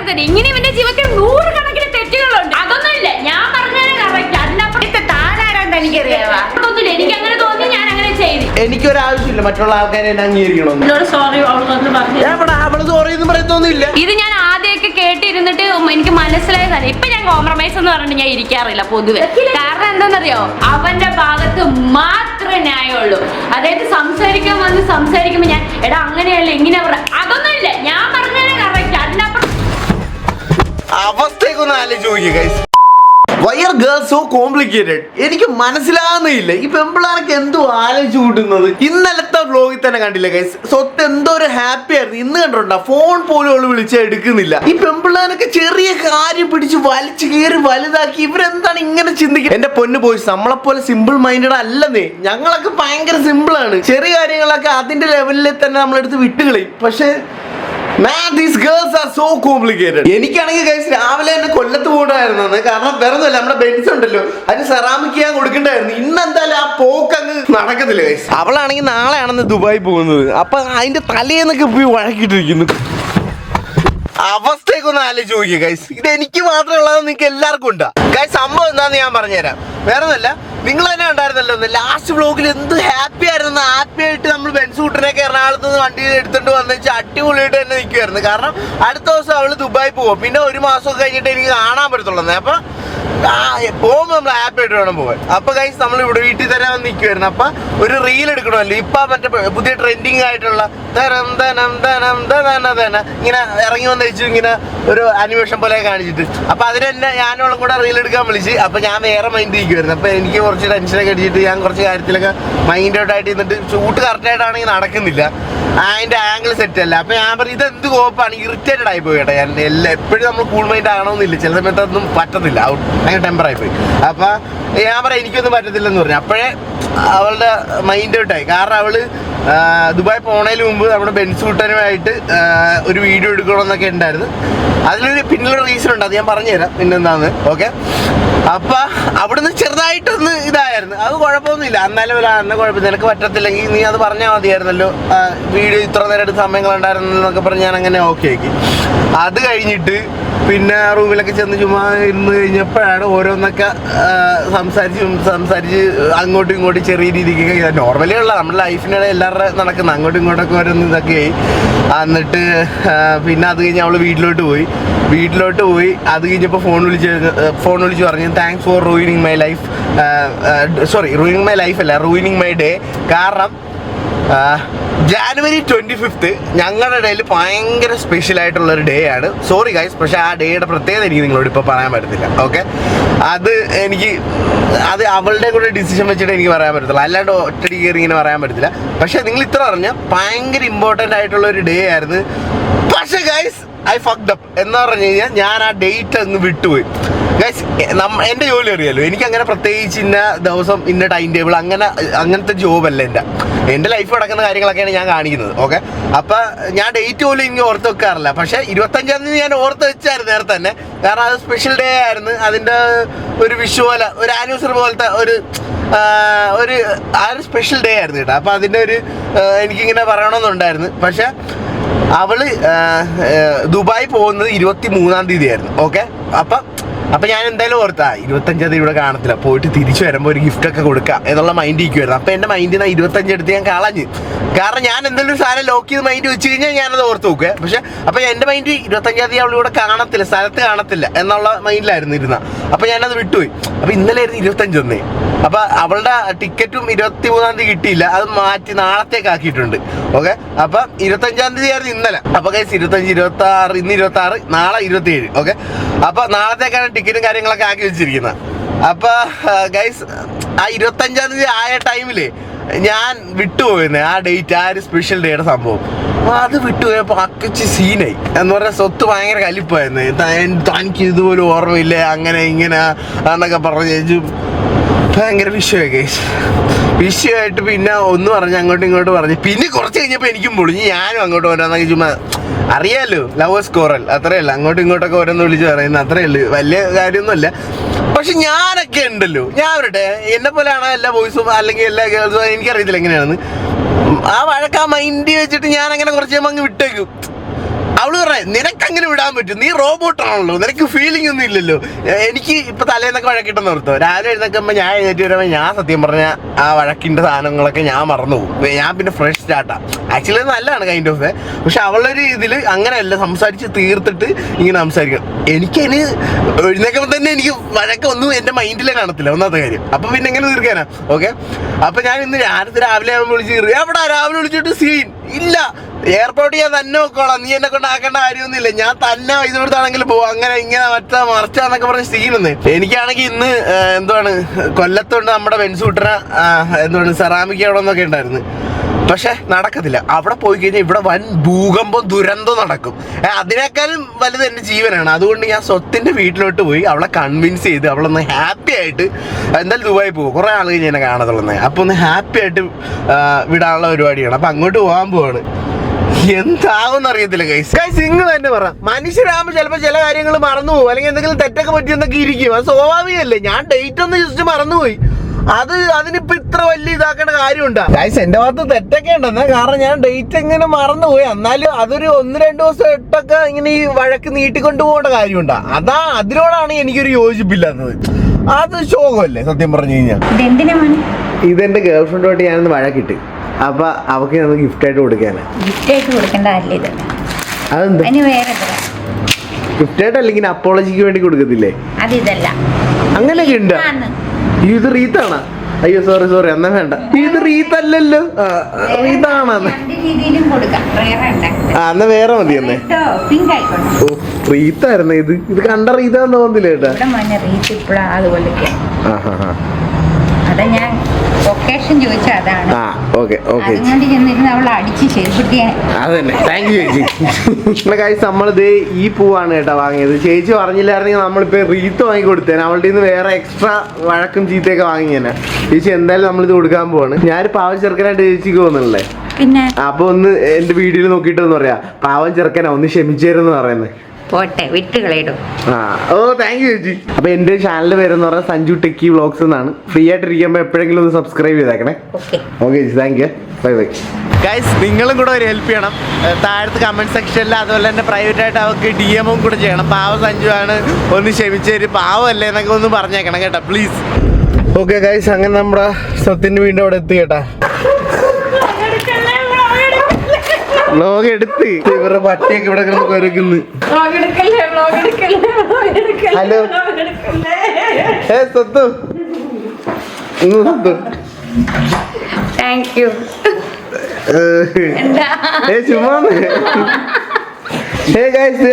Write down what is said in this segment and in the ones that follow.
തരും. ഇങ്ങനെ ഇവന്റെ ജീവിതത്തിൽ 100 കണക്കിന് തെറ്റുകളുണ്ട്. അതൊന്നുമില്ല, ഞാൻ പറഞ്ഞത് കറക്റ്റ്. അതിനപ്പുറത്തെ താനാരാന്ന് എനിക്കറിയാവാ. അതൊന്നുമില്ല, എനിക്ക് അങ്ങനെ തോന്നി, ഞാൻ അങ്ങനെ ചെയ്തു. എനിക്കൊരാവശ്യമില്ല മറ്റുള്ള ആൾക്കാരെ എന്നെ അംഗീകരിക്കണം. സോറി അവള് സോറി എന്ന് പറയത്തൊന്നുമില്ല. ഇത് ഞാൻ ആദ്യമൊക്കെ കേട്ടിരുന്നിട്ട് എനിക്ക് മനസ്സിലായതാണ്. ഇപ്പൊ ഞാൻ കോംപ്രമൈസ് എന്ന് പറഞ്ഞിട്ട് ഞാൻ ഇരിക്കാറില്ല പൊതുവെ. കാരണം എന്താണെന്നറിയോ, അവന്റെ ഭാഗത്ത് മാത്രമേ ന്യായമുള്ളൂ. അതായത് സംസാരിക്കാൻ വന്ന് സംസാരിക്കുമ്പോ ഞാൻ എടാ അങ്ങനെയല്ല ഇങ്ങനെ അതൊന്നുമില്ല, ഞാൻ പറഞ്ഞത് കറക്റ്റ്. അതിനപ്പുറം അവസ്ഥയൊക്കെ ആലോചിച്ച് നോക്കി guys. Why are girls so complicated? എനിക്ക് മനസ്സിലാകുന്നില്ല. ഈ പെമ്പിളാനൊക്കെ എന്തോ ആലോചിച്ച് കൂട്ടുന്നത്. ഇന്നലത്തെ വ്ലോഗിൽ തന്നെ കണ്ടില്ല ഗൈസ്, സ്വത്ത് എന്തോ ഒരു ഹാപ്പി ആയിരുന്നു. ഇന്ന് കണ്ടോണ്ടാ ഫോൺ പോലും അവള് വിളിച്ചാൽ എടുക്കുന്നില്ല. ഈ പെമ്പിളാനൊക്കെ ചെറിയ കാര്യം പിടിച്ച് വലിച്ചു കയറി വലുതാക്കി. ഇവരെന്താണ് ഇങ്ങനെ ചിന്തിക്കുന്നത്? എന്റെ പൊന്നു ബോയ്സ്, നമ്മളെപ്പോലെ സിമ്പിൾ മൈൻഡഡ് അല്ലെന്നേ. ഞങ്ങളൊക്കെ ഭയങ്കര സിമ്പിൾ ആണ്. ചെറിയ കാര്യങ്ങളൊക്കെ അതിന്റെ ലെവലിൽ തന്നെ നമ്മളെടുത്ത് വിട്ടുകളയും. പക്ഷെ man, these girls are so complicated. എനിക്കാണെങ്കിൽ ഗൈസ് രാവിലെ തന്നെ കൊല്ലത്ത് പോകണമായിരുന്നു. കാരണം വേറെ ഒന്നുമല്ല, നമ്മുടെ ബെൻസ് ഉണ്ടല്ലോ, അതിന് സെറാമിക് ചെയ്യാൻ കൊടുക്കണ്ടായിരുന്നു. ഇന്ന് എന്തായാലും ആ പോക്ക് അങ്ങ് നടക്കത്തില്ല ഗൈസ്. അവളാണെങ്കിൽ നാളെയാണെന്ന് ദുബായി പോകുന്നത്. അപ്പൊ അതിന്റെ തലേന്നൊക്കെ പോയി വഴക്കിട്ടിരിക്കുന്നു. അവസ്ഥയൊക്കെ ഒന്ന് ആലോചിച്ച് നോക്കിയ ഗൈസ്. ഇത് എനിക്ക് മാത്രമേ ഉള്ളത്, നിങ്ങൾക്ക് എല്ലാവർക്കും ഉണ്ടാ ഗൈസ്. സംഭവം എന്താന്ന് ഞാൻ പറഞ്ഞുതരാം. വേറെ ഒന്നല്ല, നിങ്ങൾ തന്നെ ഉണ്ടായിരുന്നല്ലോ ലാസ്റ്റ് വ്ലോഗിൽ എന്ത് ഹാപ്പി ആയിരുന്നു. ഹാപ്പി ആയിട്ട് നമ്മൾ ബെൻസ് കൂട്ടനൊക്കെ എറണാകുളത്ത് നിന്ന് വണ്ടി എടുത്തിട്ട് വന്നിച്ച് അടിപൊളിയായിട്ട് തന്നെ നിൽക്കുമായിരുന്നു. കാരണം അടുത്ത ദിവസം അവള് ദുബായി പോകും. പിന്നെ ഒരു മാസമൊക്കെ കഴിഞ്ഞിട്ട് എനിക്ക് കാണാൻ പറ്റത്തുള്ളൂ. അപ്പൊ പോകുമ്പോൾ നമ്മൾ ഹാപ്പി ആയിട്ട് വേണം പോകാൻ. അപ്പൊ ഗൈസ് നമ്മൾ ഇവിടെ വീട്ടിൽ തന്നെ വന്ന് നിൽക്കുമായിരുന്നു. അപ്പൊ ഒരു റീൽ എടുക്കണമല്ലോ. ഇപ്പൊ മറ്റേ പുതിയ ട്രെൻഡിങ് ആയിട്ടുള്ള ഇങ്ങനെ ഇറങ്ങി വന്ന് വെച്ചു, ഇങ്ങനെ ഒരു അനിമേഷൻ പോലെ കാണിച്ചിട്ട്. അപ്പൊ അതിന് തന്നെ ഞാനോളം കൂടെ റീൽ എടുക്കാൻ വിളിച്ച്. അപ്പൊ ഞാൻ വേറെ മൈൻഡ് ഇരിക്കുമായിരുന്നു. അപ്പൊ എനിക്ക് കുറച്ച് ടെൻഷനൊക്കെ അടിച്ചിട്ട് ഞാൻ കുറച്ച് കാര്യത്തിലൊക്കെ മൈൻഡ് ഔട്ട് ആയിട്ട് ഇരുന്നിട്ട് ഷൂട്ട് കറക്റ്റായിട്ടാണെങ്കിൽ നടക്കുന്നില്ല, അതിന്റെ ആംഗിൾ സെറ്റ് അല്ല. അപ്പൊ ഞാൻ പറയും ഇതെന്ത് കോപ്പാണ്, ഇറിറ്റേറ്റഡ് ആയി പോയി കേട്ടോ. ഞാൻ എപ്പോഴും നമ്മൾ കൂൾ മൈൻഡ് ആകണമെന്നില്ല, ചില സമയത്ത് അതൊന്നും പറ്റത്തില്ല, ഭയങ്കര ടെമ്പർ ആയി പോയി. അപ്പൊ ഞാൻ പറയാം എനിക്കൊന്നും പറ്റത്തില്ലെന്ന് പറഞ്ഞു. അപ്പോഴേ അവളുടെ മൈൻഡ് ഔട്ടായി. കാരണം അവള് ദുബായ് പോണതിന് മുമ്പ് നമ്മുടെ ബെൻസ് കൂട്ടനുമായിട്ട് ഒരു വീഡിയോ എടുക്കണമെന്നൊക്കെ ഉണ്ടായിരുന്നു. അതിലൊരു പിന്നിലൊരു റീസൺ ഉണ്ട്, അത് ഞാൻ പറഞ്ഞുതരാം പിന്നെന്താന്ന്. ഓക്കെ, അപ്പൊ അവിടുന്ന് ചെറുതായിട്ടൊന്ന് ഇതായിരുന്നു. അത് കുഴപ്പമൊന്നുമില്ല. എന്നാലും അന്ന് കുഴപ്പമില്ല, നിനക്ക് പറ്റത്തില്ലെങ്കിൽ നീ അത് പറഞ്ഞാൽ മതിയായിരുന്നല്ലോ, വീഡിയോ ഇത്ര നേരം എടുത്ത സമയങ്ങളുണ്ടായിരുന്നു എന്നൊക്കെ പറഞ്ഞ് ഞാൻ അങ്ങനെ ഓക്കെ ആക്കി. അത് കഴിഞ്ഞിട്ട് പിന്നെ റൂമിലൊക്കെ ചെന്ന് ചുമ്മാ ഇരുന്ന് കഴിഞ്ഞപ്പോഴാണ് ഓരോന്നൊക്കെ സംസാരിച്ച് അങ്ങോട്ടും ഇങ്ങോട്ടും ചെറിയ രീതിക്കൊക്കെ നോർമലി ഉള്ള നമ്മുടെ ലൈഫിനിടെ എല്ലാവരുടെ നടക്കുന്ന അങ്ങോട്ടും ഇങ്ങോട്ടൊക്കെ ഓരോന്ന് ഇതൊക്കെയായി. എന്നിട്ട് പിന്നെ അത് കഴിഞ്ഞ് അവള് വീട്ടിലോട്ട് പോയി. അത് കഴിഞ്ഞപ്പോൾ ഫോൺ വിളിച്ച് പറഞ്ഞു thanks for ruining my life. Sorry, ruining my life അല്ല, റൂയിനിങ് മൈ ഡേ. കാരണം ജാനുവരി 25 ഞങ്ങളുടെ ഇടയിൽ ഭയങ്കര സ്പെഷ്യൽ ആയിട്ടുള്ളൊരു ഡേ ആണ്. സോറി ഗൈസ്, പക്ഷെ ആ ഡേയുടെ പ്രത്യേകത എനിക്ക് നിങ്ങളോട് ഇപ്പോൾ പറയാൻ പറ്റത്തില്ല. ഓക്കെ, അത് അവളുടെ കൂടെ ഡിസിഷൻ വെച്ചിട്ട് എനിക്ക് പറയാൻ പറ്റത്തില്ല, അല്ലാണ്ട് ഒറ്റടി കയറി ഇങ്ങനെ പറയാൻ പറ്റത്തില്ല. പക്ഷെ നിങ്ങൾ ഇത്ര പറഞ്ഞ ഭയങ്കര ഇമ്പോർട്ടൻ്റ് ആയിട്ടുള്ള ഒരു ഡേ ആയിരുന്നു. പക്ഷെ ഗൈസ് ഐ ഫക്ഡ് അപ്പ് എന്ന് പറഞ്ഞു കഴിഞ്ഞാൽ ഞാൻ ആ ഡേറ്റ് അങ്ങ് വിട്ടുപോയി ഗൈസ്. എൻ്റെ ജോലി അറിയാലോ, എനിക്കങ്ങനെ പ്രത്യേകിച്ച് ഇന്ന ദിവസം ഇന്ന ടൈം ടേബിൾ അങ്ങനത്തെ ജോബല്ല എൻ്റെ ലൈഫ് നടക്കുന്ന കാര്യങ്ങളൊക്കെയാണ് ഞാൻ കാണിക്കുന്നത്. ഓക്കെ, അപ്പം ഞാൻ ഡേറ്റ് പോലും എനിക്ക് ഓർത്ത് വെക്കാറില്ല. പക്ഷേ 25-ാം തീയതി ഞാൻ ഓർത്ത് വെച്ചായിരുന്നു നേരത്തെ തന്നെ. കാരണം അത് സ്പെഷ്യൽ ഡേ ആയിരുന്നു. അതിൻ്റെ ഒരു വിഷു പോലെ, ഒരു ആനിവേഴ്സറി പോലത്തെ ഒരു സ്പെഷ്യൽ ഡേ ആയിരുന്നു കേട്ടോ. അപ്പം അതിൻ്റെ എനിക്കിങ്ങനെ പറയണമെന്നുണ്ടായിരുന്നു. പക്ഷേ അവള് ദുബായ് പോകുന്നത് 23-ാം തീയതി ആയിരുന്നു. ഓക്കെ, അപ്പം ഞാൻ എന്തായാലും ഓർത്താ 25-ാം തീയതി ഇവിടെ കാണത്തില്ല, പോയിട്ട് തിരിച്ചു വരുമ്പോൾ ഒരു ഗിഫ്റ്റ് ഒക്കെ കൊടുക്കാം എന്നുള്ള മൈൻഡ് ഇരിക്കുമായിരുന്നു. അപ്പം എൻ്റെ മൈൻഡിൽ നിന്ന് 25 എടുത്ത് ഞാൻ കളഞ്ഞ്. കാരണം ഞാൻ എന്തെങ്കിലും ഒരു സാധനം ലോക്ക് ചെയ്ത് മൈൻഡ് വെച്ച് കഴിഞ്ഞാൽ ഞാനത് ഓർത്ത് നോക്കുക. പക്ഷെ അപ്പം എൻ്റെ മൈൻഡ് 25-ാം തീയതി അവളിവിടെ കാണത്തില്ല, സ്ഥലത്ത് കാണത്തില്ല എന്നുള്ള മൈൻഡിലായിരുന്നു ഇരുന്ന. അപ്പം ഞാനത് വിട്ടുപോയി. അപ്പം ഇന്നലെ ആയിരുന്നു 25. അപ്പം അവളുടെ ടിക്കറ്റും 23-ാം തീയതി കിട്ടിയില്ല, അത് മാറ്റി നാളത്തേക്ക് ആക്കിയിട്ടുണ്ട്. ഓക്കെ, അപ്പം 25-ാം തീയതി ആയിരുന്നു ഇന്നലെ. അപ്പം ഗൈസ് 25, 26, ഇന്ന് 26, നാളെ 27. ഓക്കെ, അപ്പം നാളത്തേക്കാണ് ടിക്കറ്റും കാര്യങ്ങളൊക്കെ ആക്കി വെച്ചിരിക്കുന്നത്. അപ്പൊ ഗൈസ് ആ 25-ാം തീയതി ആയ ടൈമില് ഞാൻ വിട്ടുപോയിരുന്നേ ആ ഡേറ്റ്, ആ ഒരു സ്പെഷ്യൽ ഡേയുടെ സംഭവം. അത് വിട്ടുപോയപ്പോൾ അക്കച്ച് സീനായി എന്ന് പറഞ്ഞാൽ സ്വത്ത് ഭയങ്കര കലിപ്പായിരുന്നു. തനിക്ക് ഇതുപോലെ ഓർമ്മയില്ലേ അങ്ങനെ ഇങ്ങനെ എന്നൊക്കെ പറഞ്ഞു ഭയങ്കര വിഷയമായി ഗൈസ്. വിഷയമായിട്ട് പിന്നെ ഒന്ന് പറഞ്ഞ് അങ്ങോട്ടും ഇങ്ങോട്ടും പറഞ്ഞ് പിന്നെ കുറച്ച് കഴിഞ്ഞപ്പോൾ എനിക്കും പൊളിഞ്ഞ് ഞാനും അങ്ങോട്ട് വരാന്നൊക്കെ ചുമ്മാ അറിയാലോ, ലവേഴ്സ് കോറൽ അത്രയല്ല, അങ്ങോട്ടും ഇങ്ങോട്ടൊക്കെ ഓരോന്ന് വിളിച്ച് പറയുന്നത് അത്രയേ ഉള്ളൂ, വലിയ കാര്യമൊന്നുമല്ല. പക്ഷെ ഞാനൊക്കെ ഉണ്ടല്ലോ, ഞാൻ വരട്ടെ, എന്നെ പോലെയാണ് എല്ലാ ബോയ്സും അല്ലെങ്കിൽ എല്ലാ ഗേൾസും, എനിക്കറിയത്തില്ല എങ്ങനെയാണെന്ന്. ആ വഴക്ക് ആ മൈൻഡ് വെച്ചിട്ട് ഞാൻ അങ്ങനെ കുറച്ച് കഴിയുമ്പോൾ അങ്ങ് വിട്ടേക്കും. അവള് പറയാ നിനക്ക് അങ്ങനെ വിടാൻ പറ്റും, നീ റോബോട്ട് ആണല്ലോ, നിനക്ക് ഫീലിംഗ് ഒന്നും ഇല്ലല്ലോ. എനിക്ക് ഇപ്പൊ തലേന്നൊക്കെ വഴക്കിട്ടെന്ന് ഓർത്തോ, രാവിലെ എഴുന്നേക്കുമ്പോ ഞാൻ എഴുന്നേറ്റ് വരുമ്പോ ഞാൻ സത്യം പറഞ്ഞ ആ വഴക്കിന്റെ സാധനങ്ങളൊക്കെ ഞാൻ മറന്നു പോകും. ഞാൻ പിന്നെ ഫ്രഷ് സ്റ്റാർട്ടാ. ആക്ച്വലി അത് നല്ലതാണ് കൈൻഡ് ഓഫ്. പക്ഷെ അവളൊരു ഇതില് അങ്ങനെയല്ല, സംസാരിച്ച് തീർത്തിട്ട് ഇങ്ങനെ സംസാരിക്കണം. എനിക്കതിന് എഴുന്നേക്കുമ്പോ തന്നെ എനിക്ക് വഴക്കൊന്നും എന്റെ മൈൻഡിലേ കാണത്തില്ല, ഒന്നാമത്തെ കാര്യം. അപ്പൊ പിന്നെ എങ്ങനെ തീർക്കാനാ? ഓക്കെ, അപ്പൊ ഞാൻ ഇന്ന് രാവിലെ ആകുമ്പോൾ വിളിച്ച് എവിടാ, രാവിലെ വിളിച്ചിട്ട് സീൻ ഇല്ല, എയർപോർട്ടിൽ ഞാൻ തന്നെ നോക്കോളാം, നീ എന്നെ കൊണ്ട് ആക്കേണ്ട കാര്യമൊന്നുമില്ല, ഞാൻ തന്നെ ഇതുകൊടുത്താണെങ്കിലും പോവാം, അങ്ങനെ ഇങ്ങനെ മറിച്ചാന്നൊക്കെ പറഞ്ഞ സീനൊന്ന്. എനിക്കാണെങ്കിൽ ഇന്ന് എന്തുവാണ് കൊല്ലത്തുണ്ട് നമ്മുടെ ബെൻസൂട്ടന എന്തുവാണ് സെറാമിക് അവിടെ നിന്നൊക്കെ ഉണ്ടായിരുന്നു. പക്ഷെ നടക്കത്തില്ല. അവിടെ പോയി കഴിഞ്ഞാൽ ഇവിടെ വൻ ഭൂകമ്പം ദുരന്തം നടക്കും. അതിനേക്കാളും വലുത് എൻ്റെ ജീവനാണ്. അതുകൊണ്ട് ഞാൻ സ്വത്തിൻ്റെ വീട്ടിലോട്ട് പോയി അവളെ കൺവിൻസ് ചെയ്ത് അവളൊന്ന് ഹാപ്പി ആയിട്ട്, എന്തായാലും ദുബായി പോകും, കുറേ ആൾ കഴിഞ്ഞ് എന്നെ കാണത്തുള്ളൂ, അപ്പോൾ ഒന്ന് ഹാപ്പി ആയിട്ട് വിടാനുള്ള പരിപാടിയാണ്. അപ്പം അങ്ങോട്ട് പോകാൻ പോവാണ്. എന്താവെന്ന് അറിയത്തില്ല ഗൈസ്. നിങ്ങൾ തന്നെ പറ, മനുഷ്യരാകുമ്പോൾ ചിലപ്പോൾ ചില കാര്യങ്ങൾ മറന്നു പോകും, അല്ലെങ്കിൽ എന്തെങ്കിലും തെറ്റൊക്കെ പറ്റിയെന്നൊക്കെ ഇരിക്കും. അത് സ്വാഭാവികമല്ലേ. ഞാൻ ഡേറ്റ് ഒന്ന് ജസ്റ്റ് മറന്നുപോയി, അതിനിപ്പോ ഇത്ര വലിയ ഇതാക്കേണ്ട കാര്യമുണ്ടോ ഗൈസ്? എന്റെ ഭാഗത്ത് തെറ്റൊക്കെ ഉണ്ടെന്നാ, കാരണം ഞാൻ ഡേറ്റ് എങ്ങനെ മറന്നുപോയി. എന്നാലും അതൊരു 1-2 ദിവസം ഇട്ടൊക്കെ ഇങ്ങനെ ഈ വഴക്ക് നീട്ടിക്കൊണ്ടു പോകേണ്ട കാര്യമുണ്ടോ? അതിനോടാണ് എനിക്കൊരു യോജിപ്പില്ലാത്തത്. അത് ശോകമല്ലേ സത്യം പറഞ്ഞു കഴിഞ്ഞാൽ. ഇതെന്റെ ഗേൾ ഫ്രണ്ടോട്ട് ഞാനൊന്ന് വഴക്കിട്ട്, അപ്പൊ അവക്ക് ഞാൻ ഗിഫ്റ്റ് ആയിട്ട് കൊടുക്കാനാ. അതെന്താ ഗിഫ്റ്റ് ആയിട്ട് അല്ലെങ്കിൽ അപ്പോളജിക്ക് വേണ്ടി കൊടുക്കത്തില്ലേ? അങ്ങനെയൊക്കെ ഉണ്ടോ? ഇത് റീത്താണോ? അയ്യോ സോറി എന്നാ വേണ്ട, ഇത് റീത്തല്ലല്ലോ. റീത്താണെന്ന് എന്നാ വേറെ മതി എന്നേ. ഓ റീത്തായിരുന്നു ഇത് കണ്ട റീത്താന്ന് തോന്നുന്നില്ല കേട്ടാ. നമ്മളിത് ഈ പൂവാണ് കേട്ടോ വാങ്ങിയത്. ചേച്ചി പറഞ്ഞില്ലായിരുന്നെങ്കിൽ നമ്മളിപ്പോ റീത്ത് വാങ്ങി കൊടുത്തേനെ. അവളുടെ നിന്ന് വേറെ എക്സ്ട്രാ വഴക്കും ചീത്തയൊക്കെ വാങ്ങിയേനെ. ചേച്ചി എന്തായാലും നമ്മളിത് കൊടുക്കാൻ പോവാണ്. ഞാനൊരു പാവം ചെറുക്കനായിട്ട് ചേച്ചിക്ക് തോന്നുന്നില്ലേ? അപ്പൊ ഒന്ന് എന്റെ വീഡിയോയിൽ നോക്കിയിട്ട് ഒന്ന് പറയാ, പാവം ചെറുക്കനാ, ഒന്ന് ക്ഷമിച്ചേരെന്ന് പറയുന്നത്. ഓ താങ്ക് യു ചേച്ചി. അപ്പൊ എന്റെ ചാനലിന്റെ പേരെന്ന് പറഞ്ഞാൽ സഞ്ജു ടെക്കി വ്ളോഗ്സ് എന്നാണ്. ഫ്രീ ആയിട്ടിരിക്കുമ്പോ എപ്പോഴെങ്കിലും ഒന്ന് സബ്സ്ക്രൈബ് ചെയ്തേക്കണേ. ഓക്കെ ചേച്ചി, thank you. Bye bye guys. നിങ്ങളും കൂടെ ഒരു ഹെൽപ്പ് ചെയ്യണം. താഴത്ത് കമന്റ് സെക്ഷനിൽ, അതുപോലെ തന്നെ പ്രൈവറ്റ് ആയിട്ട് അവർക്ക് DM കൂടെ ചെയ്യണം. പാവം സഞ്ജു ആണ്, ഒന്ന് ക്ഷമിച്ചേര്, പാവമല്ലേ എന്നൊക്കെ ഒന്ന് പറഞ്ഞേക്കണം കേട്ടോ, പ്ലീസ്. ഓക്കെ ഗൈസ്, അങ്ങനെ നമ്മുടെ സത്യന്റെ വീണ്ടും അവിടെ എത്തി കേട്ടാ. വ്ലോഗ് എടുത്ത് ഇവരുടെ പട്ടിയൊക്കെ ഇവിടെ കിടന്ന് കുരക്കുന്നു. Hello Sathu, Sathu thank you. ചുമ്മാ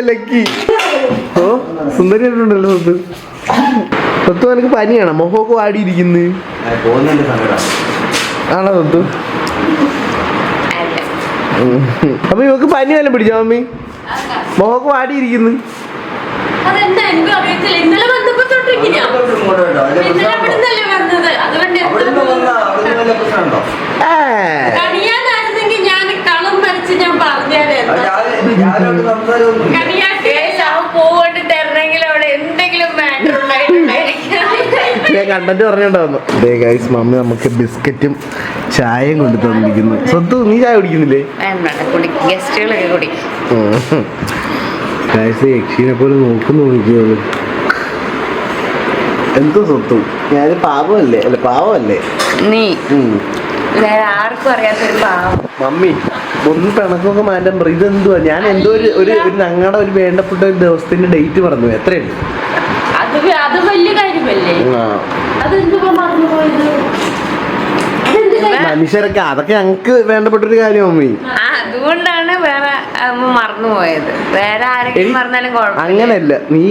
ലക്കി. ഓ സുന്ദരിയായിട്ടുണ്ടല്ലോ സത്തു. സത്തു എനിക്ക് പനിയാണോ? മുഖമൊക്കെ വാടിയിരിക്കുന്നു ആണോ സത്തു? അപ്പൊ ഇവക്ക് പനി വല്ല പിടിച്ചോ മമ്മി? മുഖമൊക്കെ വാടിയിരിക്കുന്നു. ഞാൻ കണ്ടന്റ് പറഞ്ഞോണ്ടാവുന്നു. മമ്മി നമുക്ക് ബിസ്ക്കറ്റും ചായയും കൊണ്ട് തന്നിരിക്കുന്നു. സ്വത്ത് നീ ചായ കുടിക്കുന്നില്ലേ? യക്ഷീനെ പോലെ നോക്കുന്നു നോക്കിയോളൂ. എന്തോ സ്വത്തും ഞാൻ പാവമല്ലേ? അല്ല പാവമല്ലേ നീ? ആർക്കും അറിയാത്തൊരു പാവം. മമ്മി ഒന്ന് പിണക്കൊക്കെ മാറ്റാൻ പറയും. ഇതെന്തുവാ? ഞാൻ എന്തോ ഒരു ഞങ്ങളുടെ ഒരു വേണ്ടപ്പെട്ട ഒരു ദിവസത്തിന്റെ ഡേറ്റ് പറഞ്ഞു. എത്രയുണ്ട്? അത് വലിയ കാര്യമല്ലേ? മനുഷ്യരൊക്കെ അതൊക്കെ ഞങ്ങക്ക് വേണ്ടപ്പെട്ടൊരു കാര്യം മമ്മി. അതുകൊണ്ടാണ് വേറെ മറന്നുപോയത്. വേറെ ആരെങ്കിലും മറന്നാലും കുഴപ്പമില്ല. അങ്ങനെയല്ല, നീ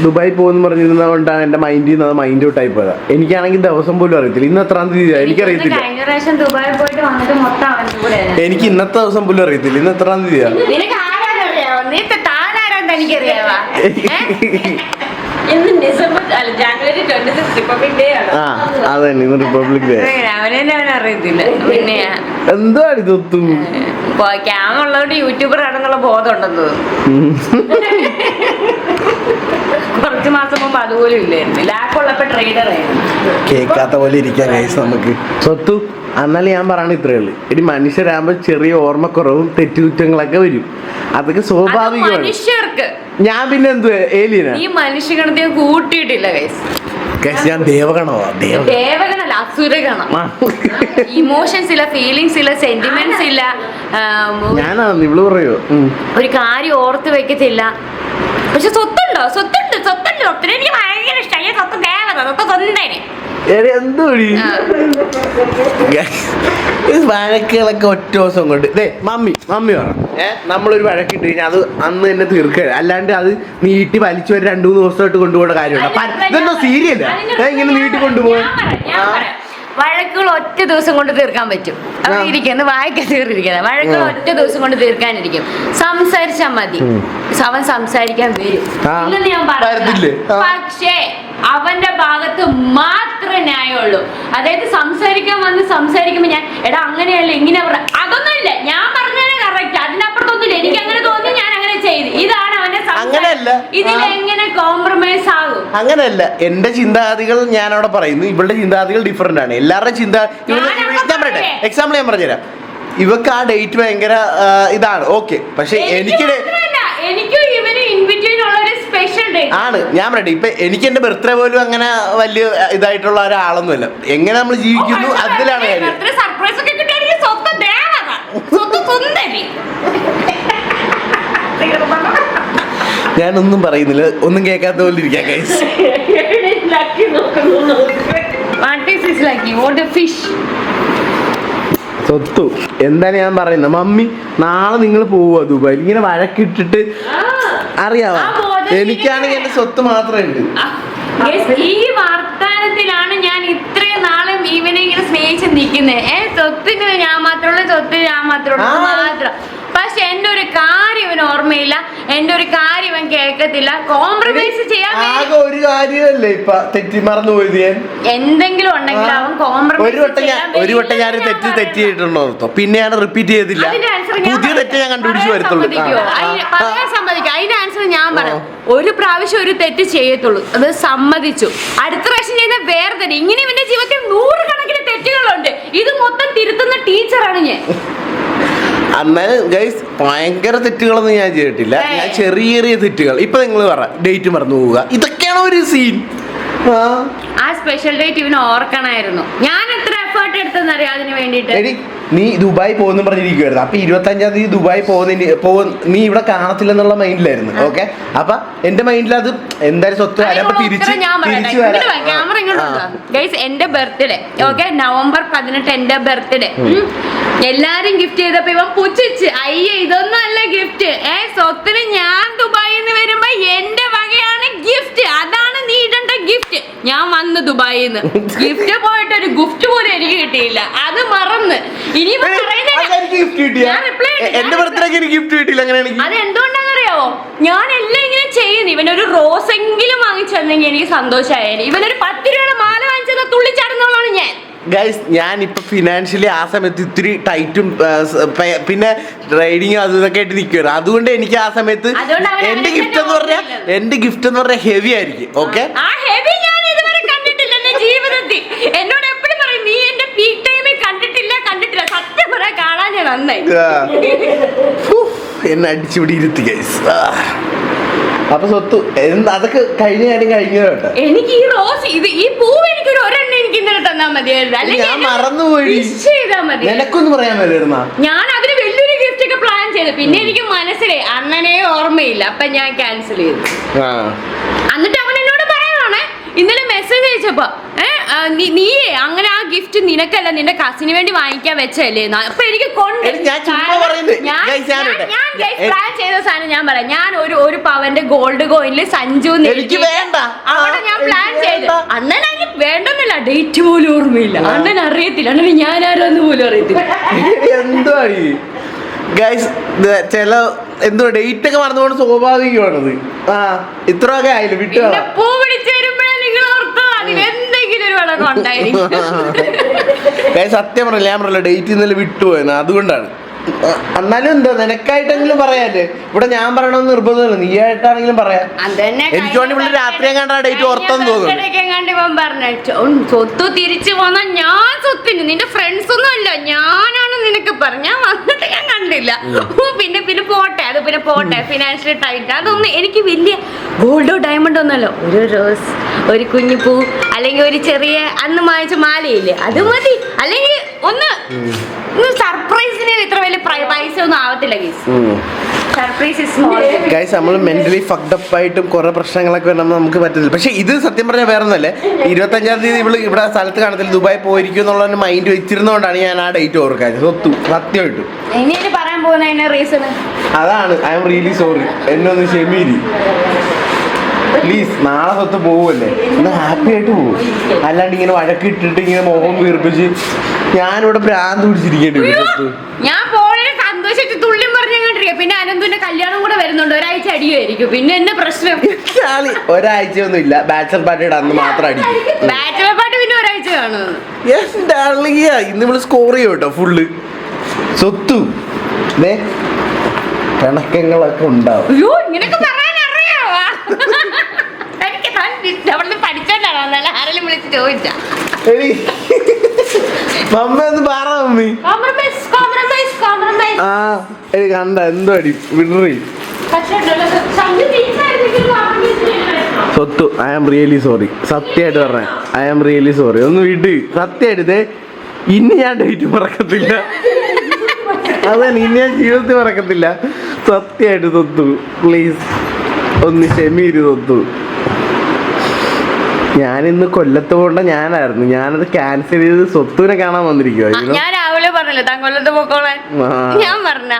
ദുബായി പോകുന്ന പറഞ്ഞിരുന്നത് കൊണ്ടാണ് എന്റെ മൈൻഡ് ഔട്ട് ആയി പോയതാ. എനിക്കാണെങ്കിൽ ദിവസം പോലും അറിയത്തില്ല. ഇന്ന് എത്രാം തീയതി എനിക്കറിയത്തില്ല. കഴിഞ്ഞ പ്രാവശ്യം ദുബായി പോയിട്ട് വന്നിട്ട് മൊത്തം എനിക്ക് ഇന്നത്തെ ദിവസം പോലും അറിയത്തില്ല. ഇന്ന് എത്രാം തീയതിയാ? ജാനുവരി 26 റിപ്പബ്ലിക് ഡേ ആണ്. അതന്നെ, ഇന്ന് റിപ്പബ്ലിക് ഡേ. അവനറിയത്തില്ല. പിന്നെ എന്താണ് ഇതൊത്തും ക്യാം ഉള്ളതുകൊണ്ട് യൂട്യൂബർ ആണെന്നുള്ള ബോധം ഉണ്ടെന്ന് തോന്നുന്നു. കുറച്ച് മാസം മുമ്പ് അതുപോലും ഇല്ലായിരുന്നു. ലാക്കുള്ളപ്പോ ട്രേഡർ ആയിരുന്നു. കേൾക്കാത്ത പോലെ ഇരിക്കാൻ നമുക്ക് സ്വത്തു. എന്നാലും ഞാൻ പറയണ ഇത്രയേ ഉള്ളൂ. ഇനി മനുഷ്യരാകുമ്പോൾ ചെറിയ ഓർമ്മക്കുറവും തെറ്റുകുറ്റങ്ങളൊക്കെ വരും. അതൊക്കെ അത് സ്വാഭാവികമാണ്. മനുഷ്യർക്ക്. ഞാൻ പിന്നെ എന്ത് ഏലിയനാ? ഈ മനുഷ്യഗണത്തെ കൂട്ടിയിട്ടില്ല ഗൈസ്. ഞാൻ ദേവഗണമാ. ദേവഗണല്ല, അസുരഗണം. ഇമോഷൻസ് ഇല്ല, ഫീലിങ്സ് ഇല്ല, സെന്റിമെന്റ്സ് ഇല്ല. ഞാനാണ് ഇവള് പറയോ ഒരു കാര്യം ഓർത്ത് വെക്കത്തില്ല. പക്ഷെ സ്വത്തുണ്ടോ? സ്വത്തുണ്ട്. സ്വത്തിന് എനിക്ക് ഭയങ്കര ഇഷ്ടമായി. സ്വത്ത് ദേവത, സ്വത്ത് സ്വന്തന്. എന്തോടി വഴക്കുകളൊക്കെ ഒറ്റ ദിവസം കൊണ്ട് മമ്മി പറ നമ്മളൊരു വഴക്കിട്ട് കഴിഞ്ഞാൽ അത് അന്ന് തന്നെ തീർക്കുക, അല്ലാണ്ട് അത് നീട്ടി വലിച്ചു ഒരു 2-3 ദിവസമായിട്ട് കൊണ്ടുപോകേണ്ട കാര്യമുണ്ട്. ഇതെന്തോ സീരിയല്ല ഇങ്ങനെ നീട്ടി കൊണ്ടുപോകാൻ. വഴക്കുകൾ ഒറ്റ ദിവസം കൊണ്ട് തീർക്കാൻ പറ്റും. അവിടെ ഇരിക്കുന്നത് വായിക്കാൻ തീർന്നിരിക്കുന്നത്. വഴക്കുകൾ ഒറ്റ ദിവസം കൊണ്ട് തീർക്കാനിരിക്കും. സംസാരിച്ചാൽ മതി. അവൻ സംസാരിക്കാൻ വരും ഇല്ലെന്ന് ഞാൻ പറഞ്ഞു. പക്ഷേ അവന്റെ ഭാഗത്ത് മാത്രമേ ന്യായമുള്ളൂ. അതായത് സംസാരിക്കുമ്പോ ഞാൻ എടാ അങ്ങനെയല്ല ഇങ്ങനെ അതൊന്നും ഇല്ല, ഞാൻ പറഞ്ഞാൽ കറക്റ്റ്, അതിനപ്പുറത്തൊന്നുമില്ല. എനിക്ക് അങ്ങനെ തോന്നി, ഞാൻ അങ്ങനെ ചെയ്തു. ഇതാണ് അവന്റെ ഇതിലെങ്ങനെ കോംപ്രമൈസ് ആകും? അങ്ങനെയല്ല. എന്റെ ചിന്താഗതികൾ ഞാൻ അവിടെ പറയുന്നു, ഇവളുടെ ചിന്താഗതികൾ ഡിഫറെന്റ് ആണ്. എല്ലാവരുടെയും ഞാൻ പറയട്ടെ, എക്സാമ്പിൾ ഞാൻ പറഞ്ഞുതരാം. ഇവക്ക് ആ ഡേറ്റ് ഭയങ്കര ഇതാണ്, ഓക്കെ. പക്ഷെ എനിക്കും ഇവന് ഇൻബിറ്റ്വീൻ ഉള്ള ഒരു സ്പെഷ്യൽ ഡേറ്റ് ആണ്. ഞാൻ പറയട്ടെ, ഇപ്പൊ എനിക്ക് എന്റെ ബർത്ത്ഡേ പോലും അങ്ങനെ വലിയ ഇതായിട്ടുള്ള ഒരാളൊന്നുമല്ല. എങ്ങനെ നമ്മൾ ജീവിക്കുന്നു അതിലാണ് കാര്യം. ഞാനൊന്നും പറയുന്നില്ല, ഒന്നും കേൾക്കാത്ത പോലെ ഇരിക്കാം ഗൈസ്. സ്വത്തു എന്താണ് ഞാൻ പറയുന്നത്? മമ്മി നാളെ നിങ്ങൾ പോവുക ദുബായിൽ, ഇങ്ങനെ വഴക്കിട്ടിട്ട് അറിയാവാ. എനിക്കാണെങ്കിൽ എന്റെ സ്വത്ത് മാത്രമേ ഉണ്ട്. ഈ വർത്താനത്തിലാണ് ഞാൻ ഇത്രയും നാളും ഇവനെ ഇങ്ങനെ സ്നേഹിച്ച് നിൽക്കുന്നത്. സ്വത്തിന് ഞാൻ മാത്രമുള്ള, സ്വത്തിന് ഞാൻ മാത്രം. പക്ഷെ എന്റെ ഒരു കാര്യം ഇവന് ഓർമ്മയില്ല, എന്റെ ഒരു കാര്യം ഇവൻ കേൾക്കത്തില്ല. കോംപ്രമൈസ് ചെയ്യാൻ ഒരു കാര്യമല്ലേ ഇപ്പൊ തെറ്റി മറന്നു പോയത് ഞാൻ. എന്തെങ്കിലും ഉണ്ടെങ്കിൽ അവൻ കോംപ്രമൈസ്. ഒരു വട്ടം ഞാൻ തെറ്റ് ചെയ്തിട്ടുണ്ടോ? പിന്നെ ഞാൻ റിപ്പീറ്റ് ചെയ്തില്ല. പുതിയ തെറ്റ് ഞാൻ കണ്ടുപിടിച്ചു വരത്തുള്ളൂ. സമ്മതിക്കും. അതിന്റെ ആൻസർ ഞാൻ പറയാം. ഒരു പ്രാവശ്യം ഒരു തെറ്റ് ചെയ്യത്തുള്ളൂ, അത് സമ്മതിച്ചു. അടുത്ത പ്രാവശ്യം ചെയ്യുന്ന വേറെ തന്നെ. ഇങ്ങനെ ഇവന്റെ ജീവിതത്തിൽ 100 കണക്കിന് തെറ്റുകളുണ്ട്. ഇത് മൊത്തം തിരുത്തുന്ന ടീച്ചറാണ് ഞാൻ. എന്നാലും ഗൈസ് ഭയങ്കര തെറ്റുകളൊന്നും ഞാൻ ചെയ്തിട്ടില്ല. ഞാൻ ചെറിയ തെറ്റുകൾ. ഇപ്പൊ നിങ്ങൾ പറ, ഡേറ്റ് മറന്നു പോവുക, ഇതൊക്കെയാണോ ഒരു സീൻ? ആ സ്പെഷ്യൽ ഡേറ്റ് ഇവന് ഓർക്കണായിരുന്നു. ഞാൻ എത്ര എഫേർട്ട് എടുത്തെന്നറിയാം അതിന് വേണ്ടിട്ട്. നീ ദുബായ് പോകുന്നു പറഞ്ഞിരിക്കുവായിരുന്നു. അപ്പൊ 25-ാം തീയതി ദുബായ് നീ ഇവിടെ കാണത്തില്ലെന്നുള്ള മൈൻഡിലായിരുന്നു. ഓക്കെ, അപ്പൊ എന്റെ മൈൻഡിൽ അത് എന്തായാലും സ്വത്ത് വരാൻ തിരിച്ചു ക്യാമറ ഗൈസ്. എന്റെ ബർത്ത്ഡേ ഓക്കെ, November 18 എന്റെ ബർത്ത്ഡേ. എല്ലാരും ഗിഫ്റ്റ് ചെയ്തപ്പോ ഇവൻ പുച്ഛിച്ച്, അയ്യേ ഇതൊന്നും അല്ല ഗിഫ്റ്റ്. സ്വത്തിന് ഞാൻ ദുബായിൽ നിന്ന് വരുമ്പോ എന്റെ വകയാണ് ഗിഫ്റ്റ്, അതാണ് നീ ഇടേണ്ട ഗിഫ്റ്റ്. ഞാൻ വന്ന് ദുബായിൽ നിന്ന് ഗിഫ്റ്റ് പോയിട്ട് ഒരു ഗിഫ്റ്റ് പോലും എനിക്ക് കിട്ടിയില്ല. അത് മറന്ന് അത് എന്തുകൊണ്ടാണെന്നറിയാവോ? ഞാൻ എല്ലാം ഇങ്ങനെ ചെയ്യുന്നു. ഇവനൊരു റോസ് എങ്കിലും വാങ്ങിച്ചെന്നെങ്കിൽ എനിക്ക് സന്തോഷമായാലും. ഇവനൊരു 10 രൂപയുടെ മാല വാങ്ങിച്ചെന്ന തുള്ളിച്ചാടുന്നവളാണ് ഞാൻ. ഗൈസ്, ഞാൻ ഇപ്പൊ ഫിനാൻഷ്യലി ആ സമയത്ത് ഇത്തിരി ടൈറ്റും പിന്നെ റൈഡിങ്ങും അതും ഇതൊക്കെ ആയിട്ട് നിൽക്കുകയാണ്. അതുകൊണ്ട് എനിക്ക് ആ സമയത്ത് എന്റെ ഗിഫ്റ്റ് എന്ന് പറഞ്ഞാൽ ഹെവി ആയിരിക്കും. ഓക്കെ, ജീവിതത്തിൽ എന്നോട് എപ്പോഴും പറയും നീ എന്റെ പീക്ക് ടൈമിൽ കണ്ടിട്ടില്ല. സത്യം പറയാൻ കാണാൻ ഞാൻ നന്നായി. എന്നെ അടിച്ചുപിടി ഇരുത്തി ഗൈസ്. അപ്പൊ സ്വത്ത് അതൊക്കെ കഴിഞ്ഞ കാര്യം കഴിഞ്ഞോട്ടെ. എനിക്ക് ഈ റോസ് ഈ പൂവ് എനിക്കൊരു ഒരെണ്ണം എനിക്ക് ഇന്നലെ തന്നാ മതിയായിരുന്നു. ഞാൻ മറന്നുപോയി. നിനക്കൊന്നും പറയാൻ പറ്റില്ല. ഞാൻ അതിന് വലിയൊരു ഗിഫ്റ്റ് ഒക്കെ പ്ലാൻ ചെയ്തു. പിന്നെ എനിക്ക് മനസ്സിലായി അണ്ണനെ ഓർമ്മയില്ല. അപ്പൊ ഞാൻ ക്യാൻസൽ ചെയ്തു. എന്നിട്ട് അവൻ എന്നോട് പറയാനാണ് ഇന്നലെ മെസ്സേജ് അയച്ചപ്പോ, നീയേ അങ്ങനെ ആ ഗിഫ്റ്റ് നിനക്കല്ല നിന്റെ കസിന് വേണ്ടി വാങ്ങിക്കാൻ വെച്ചല്ലേ. അപ്പൊ എനിക്ക് പ്ലാൻ ചെയ്ത സാധനം ഞാൻ പറയാം. ഞാൻ ഒരു പവന്റെ ഗോൾഡ് കോയിനില് സഞ്ജു അവിടെ ഞാൻ പ്ലാൻ ചെയ്തു. അണ്ണൻ അതിന് വേണ്ടെന്നല്ല, ഡേറ്റ് പോലും ഓർമ്മയില്ല. അണ്ണൻ അറിയത്തില്ല, അണ്ണന് ഞാൻ ആരാന്ന് പോലും അറിയത്തില്ല. എന്തോ ചില എന്തോ ഡേറ്റ് ഒക്കെ മറന്നുകൊണ്ട് സ്വാഭാവികമാണത്. ഇത്രയൊക്കെ ആയില്ല വിട്ടു. പൂ പിടിച്ച് വരുമ്പോഴേ നിങ്ങൾ ഓർത്തോ അതിലെന്തെങ്കിലും ഒരു വളകം ഉണ്ടായിരിക്കും. സത്യം പറഞ്ഞില്ല, ഞാൻ പറഞ്ഞില്ല ഡേറ്റ് ഇന്നലെ വിട്ടുപോയെന്ന്. അതുകൊണ്ടാണ് എന്നാലും എന്താ നിനക്കായിട്ടെങ്കിലും പറയാല്ലേ. ഇവിടെ ഞാൻ പറയണമെന്ന് നിർബന്ധമില്ല, നീ ആയിട്ടാണെങ്കിലും പറയാം. എനിക്ക് വേണ്ടി ഇവിടെ രാത്രി കണ്ട ഡേറ്റ് ഓർത്തെന്ന് തോന്നുന്നു. സ്വത്ത് തിരിച്ചു പോന്ന ഞാൻ സ്വത്തിന്, നിന്റെ ഫ്രണ്ട്സ് ഒന്നും അല്ല, ഞാനാണ് നിനക്ക് പറഞ്ഞ. ഞാൻ വന്നിട്ട് ഞാൻ കണ്ടില്ല. പിന്നെ പിന്നെ പോട്ടെ, അത് പിന്നെ പോട്ടെ, ഫിനാൻഷ്യലി ടൈറ്റ്. അതൊന്നും എനിക്ക് വലിയ ഗോൾഡോ ഡയമണ്ടോ ഒന്നല്ലോ. ഒരു റോസ്, ഒരു കുഞ്ഞിപ്പൂ, അല്ലെങ്കിൽ ഒരു ചെറിയ അന്ന് വാങ്ങിച്ച മാലയില്ലേ, അത് മതി. അല്ലെങ്കിൽ ഒന്ന് സർപ്രൈസിന് ഇത്ര വലിയ പൈസ ഒന്നും ആവത്തില്ല. ഗൈസ് നമ്മൾ മെന്റലി ഫക്ഡ് അപ്പ് ആയിട്ടും കുറെ പ്രശ്നങ്ങളൊക്കെ വരണം നമുക്ക് പറ്റത്തില്ല. പക്ഷെ ഇത് സത്യം പറഞ്ഞാൽ വേറെ ഒന്നല്ലേ, 25-ാം തീയതി ഇവള് ഇവിടെ സ്ഥലത്ത് കാണത്തില്ല, ദുബായി പോയിരിക്കും എന്നുള്ള മൈൻഡ് വെച്ചിരുന്നോണ്ടാണ് ഞാൻ ആ ഡേറ്റ് ഓർക്കാൻ. സത്യമായിട്ടും പറയാൻ പോകുന്ന റീസൺ അതാണ്. ഐ എം റിയലി സോറി, എന്നെ ഒന്ന് ക്ഷമിരി പ്ലീസ്. നാളെ സ്വത്ത് പോവുമല്ലേ, ഒന്ന് ഹാപ്പി ആയിട്ട് പോകും. അല്ലാണ്ട് ഇങ്ങനെ വഴക്കിട്ടിട്ട് ഇങ്ങനെ മുഖം വീർപ്പിച്ച് ഞാനിവിടെ ഭ്രാന്ത് പിടിച്ചിരിക്കേണ്ടി വരും. സ്വത്ത് ഞാൻ പോണേ സന്തോഷിച്ച് തുള്ളിയും പറഞ്ഞിരിക്കുക. പിന്നെ അനന്തുവിന്റെ കല്യാണം കൂടെ വരുന്നുണ്ട്, ഒരാഴ്ച അടിയുമായിരിക്കും. പിന്നെ എന്നെ പ്രശ്നം ഒരാഴ്ചയൊന്നും ഇല്ല, ബാച്ചലർ പാർട്ടിയുടെ അന്ന് മാത്രം അടിക്കും. ബാച്ചലർ പാർട്ടി പിന്നെ ഒരാഴ്ച കാണുന്നത്. ഇന്ന് നമ്മള് സ്കോർ ചെയ്യും കേട്ടോ ഫുള്ള്. സ്വത്തും പിണക്കങ്ങളൊക്കെ ഉണ്ടാവും. അയ്യോ ഇങ്ങനെയൊക്കെ പറയാൻ അറിയാവോ? എനിക്ക് അവിടെ പഠിച്ചോണ്ടാണോ നല്ല ആരെങ്കിലും വിളിച്ച് ചോദിച്ചാ മമ്മി ഒന്ന് പറ മമ്മി. ആ കണ്ട എന്തോ അടി വിടറി സ്വത്തു. ഐ ആം റിയലി സോറി, സത്യമായിട്ട് പറഞ്ഞ ഐ ആം റിയലി സോറി. ഒന്ന് വിട്, സത്യമായിട്ട് ഇനി ഞാൻ ഡേറ്റ് മറക്കത്തില്ല. അതന്നെ, ഇനി ഞാൻ ജീവിതത്തിൽ മറക്കത്തില്ല. സത്യമായിട്ട് സ്വത്തു പ്ലീസ് ഒന്ന് ക്ഷമീര് സ്വത്തു. ഞാനിന്ന് കൊല്ലത്ത് പോകേണ്ട ഞാനായിരുന്നു, ഞാനത് ക്യാൻസൽ ചെയ്ത് സ്വത്തുവിനെ കാണാൻ വന്നിരിക്കുവായിരുന്നു. ഞാൻ രാവിലെ പറഞ്ഞില്ലേ താൻ കൊല്ലത്ത് പോക്കോളാൻ, ഞാൻ പറഞ്ഞ.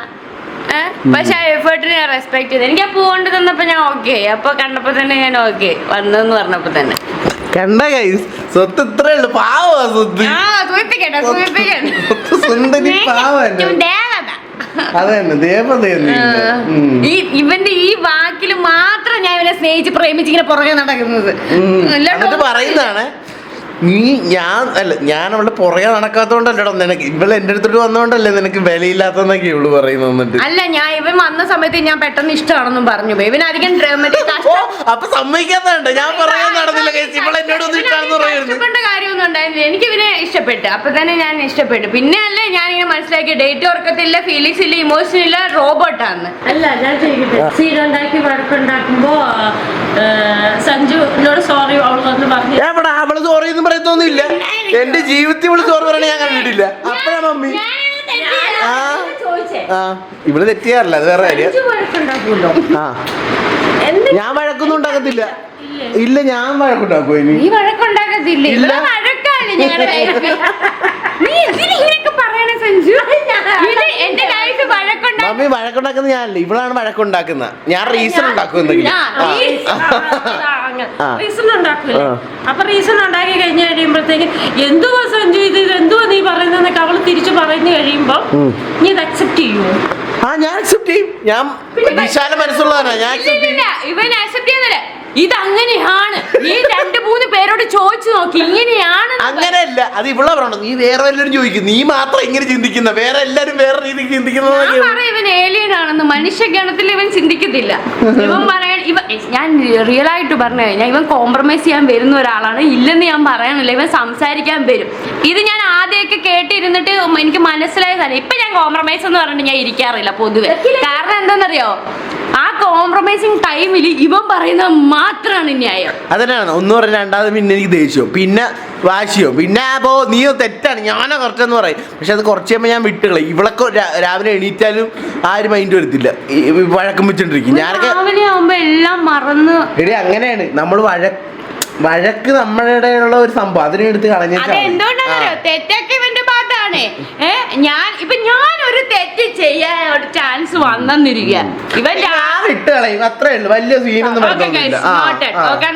പക്ഷെ ആ എഫേർട്ടിനെ ഞാൻ റെസ്പെക്ട് ചെയ്തു. എനിക്ക് ആ പോകേണ്ട തന്നപ്പോ ഞാൻ ഓക്കെ, അപ്പൊ കണ്ടപ്പോ തന്നെ ഞാൻ ഓക്കെ വന്നെന്ന് പറഞ്ഞപ്പോ തന്നെ കണ്ട ഗൈസ്, സ്വത്ത് ഇത്രേ ഉള്ളു. പാവാ സ്വത്ത്, സുന്ദരി പാവാ. അതന്നെ ദേവതയെന്ന്. ഇവന്റെ ഈ വാക്കിൽ മാത്രം ഞാൻ ഇവനെ സ്നേഹിച്ച് പ്രേമിച്ച് ഇങ്ങനെ പുറകെ നടക്കുന്നത് പറയുന്നതാണ്. ഞാൻ അവളുടെ പുറകെ നടക്കാത്തോണ്ടല്ലോ നിനക്ക്, ഇവള് എന്റെ അടുത്തോട്ട് വന്നോണ്ടല്ലേ നിനക്ക് വിലയില്ലാത്തന്നൊക്കെ ഇവള് പറയുന്നത്. അല്ല, ഞാൻ ഇവൻ വന്ന സമയത്ത് ഞാൻ പെട്ടെന്ന് ഇഷ്ടമാണെന്നും പറഞ്ഞു. ഇവൻ അധികം അപ്പൊ സമ്മതിക്കാത്തണ്ട് ഞാൻ പറയാൻ നടന്നില്ല. ഇഷ്ടപ്പെട്ട കാര്യമൊന്നും ഉണ്ടായിരുന്നില്ല. എനിക്ക് ഇവനെ ഇഷ്ടപ്പെട്ടു, അപ്പൊ തന്നെ ഞാൻ ഇഷ്ടപ്പെട്ടു. പിന്നെ അല്ലേ ഞാൻ ഇങ്ങനെ മനസ്സിലാക്കി ഡേറ്റ് ഓർക്കത്തില്ല, ഫീലിങ്സ് ഇല്ല, ഇമോഷൻ ഇല്ല, റോബോട്ടാന്ന്. അല്ല ഞാൻ ചെയ്തിട്ട് സീനുണ്ടാക്കി വഴക്കുണ്ടാക്കുമ്പോ സഞ്ജുനോട് സോറി അവൾ വന്ന് പറഞ്ഞു. അവള് സോറി ഒന്നും പറയത്തൊന്നുമില്ല. എന്റെ ജീവിതത്തിൽ ഇവള് സോറി പറയണ ഞാൻ കണ്ടിട്ടില്ല. അപ്പഴാ മമ്മി ഇവള് തെറ്റിയാറില്ല, അത് വേറെ കാര്യം. ഞാൻ വഴക്കൊന്നും ഉണ്ടാക്കത്തില്ല. ഇല്ല, ഞാൻ വഴക്കുണ്ടാക്കുവോ? ഇനി നീ വഴക്കുണ്ടാക്കത്തില്ല, വഴക്കാണ് ഞങ്ങളുടെ മമ്മി വഴക്കുണ്ടാക്കുന്ന ഞാനല്ല, ഇവളാണ് വഴക്കുണ്ടാക്കുന്ന. ഞാൻ റീസൺ ഉണ്ടാക്കുന്നെങ്കിൽ അപ്പൊ റീസൺ ഉണ്ടാക്കി കഴിഞ്ഞ് കഴിയുമ്പോഴത്തേക്ക് എന്തുവാ സഞ്ജു ഇത്, എന്തുവാ നീ പറയുന്നതൊക്കെ അവള് തിരിച്ചു പറഞ്ഞു കഴിയുമ്പോ നീ ഇത് അക്സെപ്റ്റ് ചെയ്യുമോ? ഞാൻ അക്സെപ്റ്റ് ചെയ്യും. ഞാൻ വിശാല മനസ്സുള്ളതാണ്. ഞാൻ ഇവൻ അക്സെപ്റ്റ് ചെയ്യുന്നില്ല. ഇതങ്ങനെയാണ്. നീ 2-3 പേരോട് ചോദിച്ചു നോക്കി, ഇങ്ങനെയാണ്. അങ്ങനെയല്ല, അത് ഇവളെ പറയണം. നീ വേറെ എല്ലാവരും ചോദിക്കും, നീ മാത്രം ഇങ്ങനെ ചിന്തിക്കുന്ന, വേറെ എല്ലാരും വേറെ രീതിക്ക് ചിന്തിക്കുന്നത്. ഇവൻ ഏലിയൻ ആണെന്ന് മനുഷ്യഗണത്തിൽ ഇവൻ ചിന്തിക്കത്തില്ല. ഇവൻ പറയാൻ ഞാൻ റിയൽ ആയിട്ട് പറഞ്ഞു കഴിഞ്ഞാൽ ഇവൻ കോംപ്രമൈസ് ചെയ്യാൻ വരുന്ന ഒരാളാണ്. ഇല്ലെന്ന് ഞാൻ പറയാനില്ല, ഇവൻ സംസാരിക്കാൻ വരും. ഇത് ഞാൻ ആദ്യമൊക്കെ കേട്ടിരുന്നിട്ട് എനിക്ക് മനസ്സിലായതല്ല. ഇപ്പൊ ഞാൻ കോംപ്രമൈസ് എന്ന് പറഞ്ഞിട്ട് ഞാൻ ഇരിക്കാറില്ല പൊതുവെ. കാരണം എന്താണെന്നറിയോ, ആ കോംപ്രമൈസിങ് ടൈമിൽ ഇവൻ പറയുന്നത് മാത്രമാണ് ന്യായം. അതന്നെയാണ്. ഒന്ന് പറഞ്ഞ രണ്ടാമത് പിന്നെ എനിക്ക് ദേഷ്യോ, പിന്നെ വാശിയോ, പിന്നെ അപ്പോ നീയോ തെറ്റാണ് ഞാനോ കുറച്ചെന്ന് പറയും. പക്ഷെ അത് കുറച്ച് കഴിയുമ്പോൾ ഞാൻ വിട്ടുകളെ. ഇവളൊക്കെ രാവിലെ എണീറ്റാലും ആരും മൈൻഡ് വരുത്തില്ല, വഴക്കം വെച്ചോണ്ടിരിക്കും. ഞാനൊക്കെ രാവിലെ ആവുമ്പോ എല്ലാം മറന്ന് എടി അങ്ങനെയാണ്. നമ്മൾ വഴക്ക് നമ്മളുടെ ഉള്ള ഒരു സംഭവം അതിനെ എടുത്ത് കളഞ്ഞാൽ എന്തുകൊണ്ടാണെന്നറിയോ, തെറ്റൊക്കെ ഇവന്റെ ഭാഗത്താണ്. ഞാൻ ഒരു തെറ്റ് ചെയ്യാൻ ഒരു ചാൻസ് വന്നിരിക്കുക. ഇവൻ വിട്ട് കളയും, അത്രേ ഉള്ളൂ. വലിയ സീനൊന്നും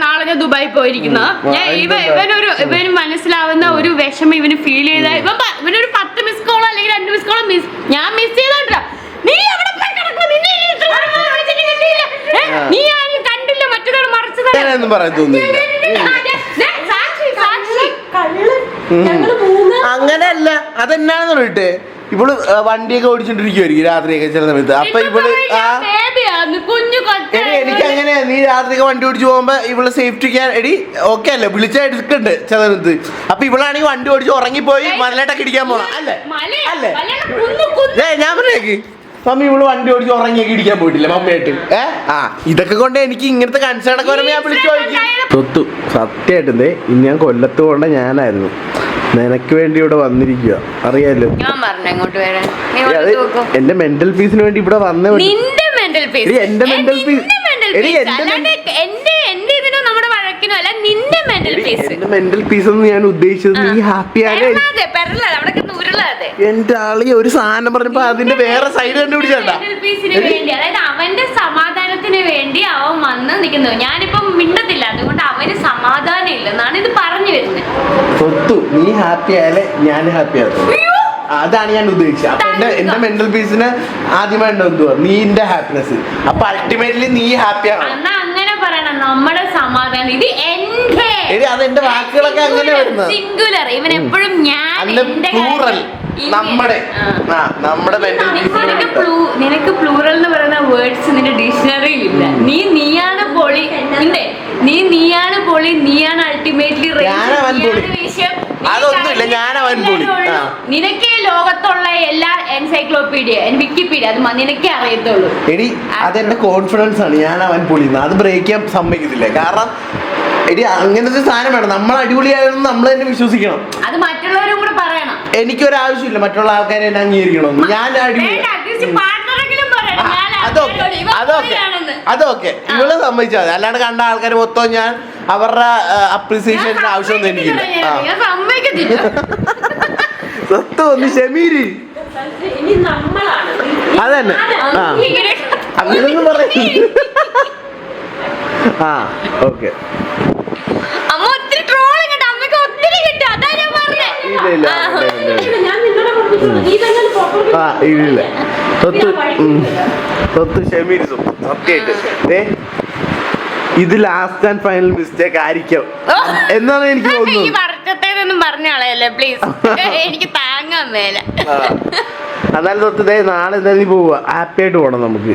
നാളെ ഞാൻ ദുബായി പോയിരിക്കുന്ന ഇവന് മനസ്സിലാവുന്ന ഒരു വിഷമം ഇവന് ഫീൽ ചെയ്ത ഇവനൊരു 10 മിസ് കോളോ അല്ലെങ്കിൽ 2 മിസ് കോളോ ഞാൻ മിസ് ചെയ്തോണ്ടാ. നീ എവിടെ പോയി കിടക്കും? നീ ആരും കണ്ടില്ല, മറ്റൊരാൾ മറിച്ചതൊന്നും പറയാൻ തോന്നുന്നില്ല. അങ്ങനെയല്ല, അതെന്നാന്ന് പറഞ്ഞിട്ട് ഇവള് വണ്ടിയൊക്കെ ഓടിച്ചോണ്ടിരിക്കുവായിരിക്കും രാത്രിയൊക്കെ ചില സമയത്ത്. അപ്പൊ ഇവള് എനിക്ക് അങ്ങനെ നീ രാത്രിയൊക്കെ വണ്ടി ഓടിച്ചു പോകുമ്പോ ഇവള് സേഫ്റ്റിക്കാൻ എടി ഓക്കെ അല്ലേ വിളിച്ചാ എടുക്കണ്ട് ചില സമയത്ത്. അപ്പൊ ഇവളാണെങ്കിൽ വണ്ടി ഓടിച്ച് ഉറങ്ങിപ്പോയി മലയിട്ടൊക്കെ ഇടിക്കാൻ പോണം അല്ലേ അല്ലേ? ഞാൻ പറഞ്ഞേക്ക് മമ്മി ഇവള് വണ്ടി ഓടിച്ച് ഉറങ്ങിയൊക്കെ ഇടിക്കാൻ പോയിട്ടില്ല മമ്മിയായിട്ട്. ഇതൊക്കെ കൊണ്ട് എനിക്ക് ഇങ്ങനത്തെ കൺസേൺ ഒക്കെ വരുമ്പോ ഞാൻ വിളിച്ചു ചോദിക്കും. സത്യമായിട്ടേ ഇനി ഞാൻ കൊല്ലത്ത് പോകേണ്ട ഞാനായിരുന്നു. നിനക്ക് വേണ്ടി ഇവിടെ വന്നിരിക്കുക അറിയാലോ. എന്റെ മെന്റൽ പീസിന് വേണ്ടി ഇവിടെ വന്നേ. എന്റെ മെന്റൽ പീസ് ഒന്നും ഞാൻ ഉദ്ദേശിച്ചത് നീ ഹാപ്പിയാണ്. എന്റെ ആളി ഒരു സാധനം പറഞ്ഞപ്പോ അതിന്റെ വേറെ സൈഡ് കണ്ടുപിടിച്ചാ. അവന്റെ സമാധാനത്തിന് വേണ്ടി അവൻ വന്ന് നിൽക്കുന്നു. ഞാനിപ്പം മിണ്ടത്തില്ല, അതുകൊണ്ട് അവന് സമാധാനം ഇല്ലെന്നാണ് ഇത് പറഞ്ഞു വരുന്നത്. സ്വത്തു നീ ഹാപ്പി ആയാലേ ഞാൻ ഹാപ്പി ആകും. അതാണ് ഞാൻ ഉദ്ദേശിച്ചത്. അപ്പൊ എന്റെ മെന്റൽ പീസിന് ആദ്യമായിട്ട് എന്തുവാ നീന്റെ ഹാപ്പിനെസ്. അപ്പൊ അൾട്ടിമേറ്റ്ലി നീ ഹാപ്പി ആണ്. അങ്ങനെ പറയണം. നമ്മുടെ സമാധാനം ഇത് എന്റെ അതെന്റെ വാക്കുകളൊക്കെ അങ്ങനെ വരുന്നത് സിംഗുലർ. ഇവൻ എപ്പോഴും ഞാൻ പ്ലൂറൽ നമ്മുടെ നിനക്ക് പ്ലൂറൽ എന്ന് പറയുന്ന വേർഡ്സ് നിന്റെ ഡിക്ഷണറിയിൽ ഇല്ല. നീയാണ് പൊളി. നീയാണ് പൊളി. നീയാണ് അൾട്ടിമേറ്റ്ലി വിഷയം. നിനക്ക് ലോകത്തുള്ള എല്ലാ എൻസൈക്ലോപീഡിയ വിക്കിപീഡിയ അത് നിനക്കേ അറിയത്തുള്ളൂ. എടി അതെന്റെ കോൺഫിഡൻസ് ആണ്. ഞാൻ അവൻ പൊളി അത് ബ്രേക്ക് ചെയ്യാൻ സമ്മതിക്കത്തില്ല. കാരണം എടി അങ്ങനത്തെ സാധനം വേണം. നമ്മൾ അടിപൊളിയായെന്ന് നമ്മൾ തന്നെ വിശ്വസിക്കണം. അത് മറ്റുള്ളവരും കൂടെ പറയണം. എനിക്കൊരാവശ്യമില്ല മറ്റുള്ള ആൾക്കാരെ എന്നെ അംഗീകരിക്കണമെന്ന്. ഞാൻ അതൊക്കെ ഇവള് സമ്മതിച്ചാൽ മതി. അല്ലാണ്ട് കണ്ട ആൾക്കാർ മൊത്തം ഞാൻ അവരുടെ അപ്രീസിയേഷന്റെ ആവശ്യമൊന്നും എനിക്കില്ല. സ്വത്ത് ഒന്ന് ക്ഷമീര്. അതന്നെ അങ്ങനൊന്നും പറയും. ഓക്കെ ഇല്ല സ്വത്ത് ക്ഷമീര് സത്യമായിട്ട്. ഇത് ലാസ്റ്റ് ആൻഡ് ഫൈനൽ മിസ്റ്റേക്ക് ആയിരിക്കും എന്നാണ് എനിക്ക് തോന്നുന്നത്. എനിക്ക് താങ്ങാൻ മേല. എന്നാലും സ്വത്ത് നാളെ എന്തായാലും നീ പോവുക. ഹാപ്പി ആയിട്ട് പോണം നമുക്ക്.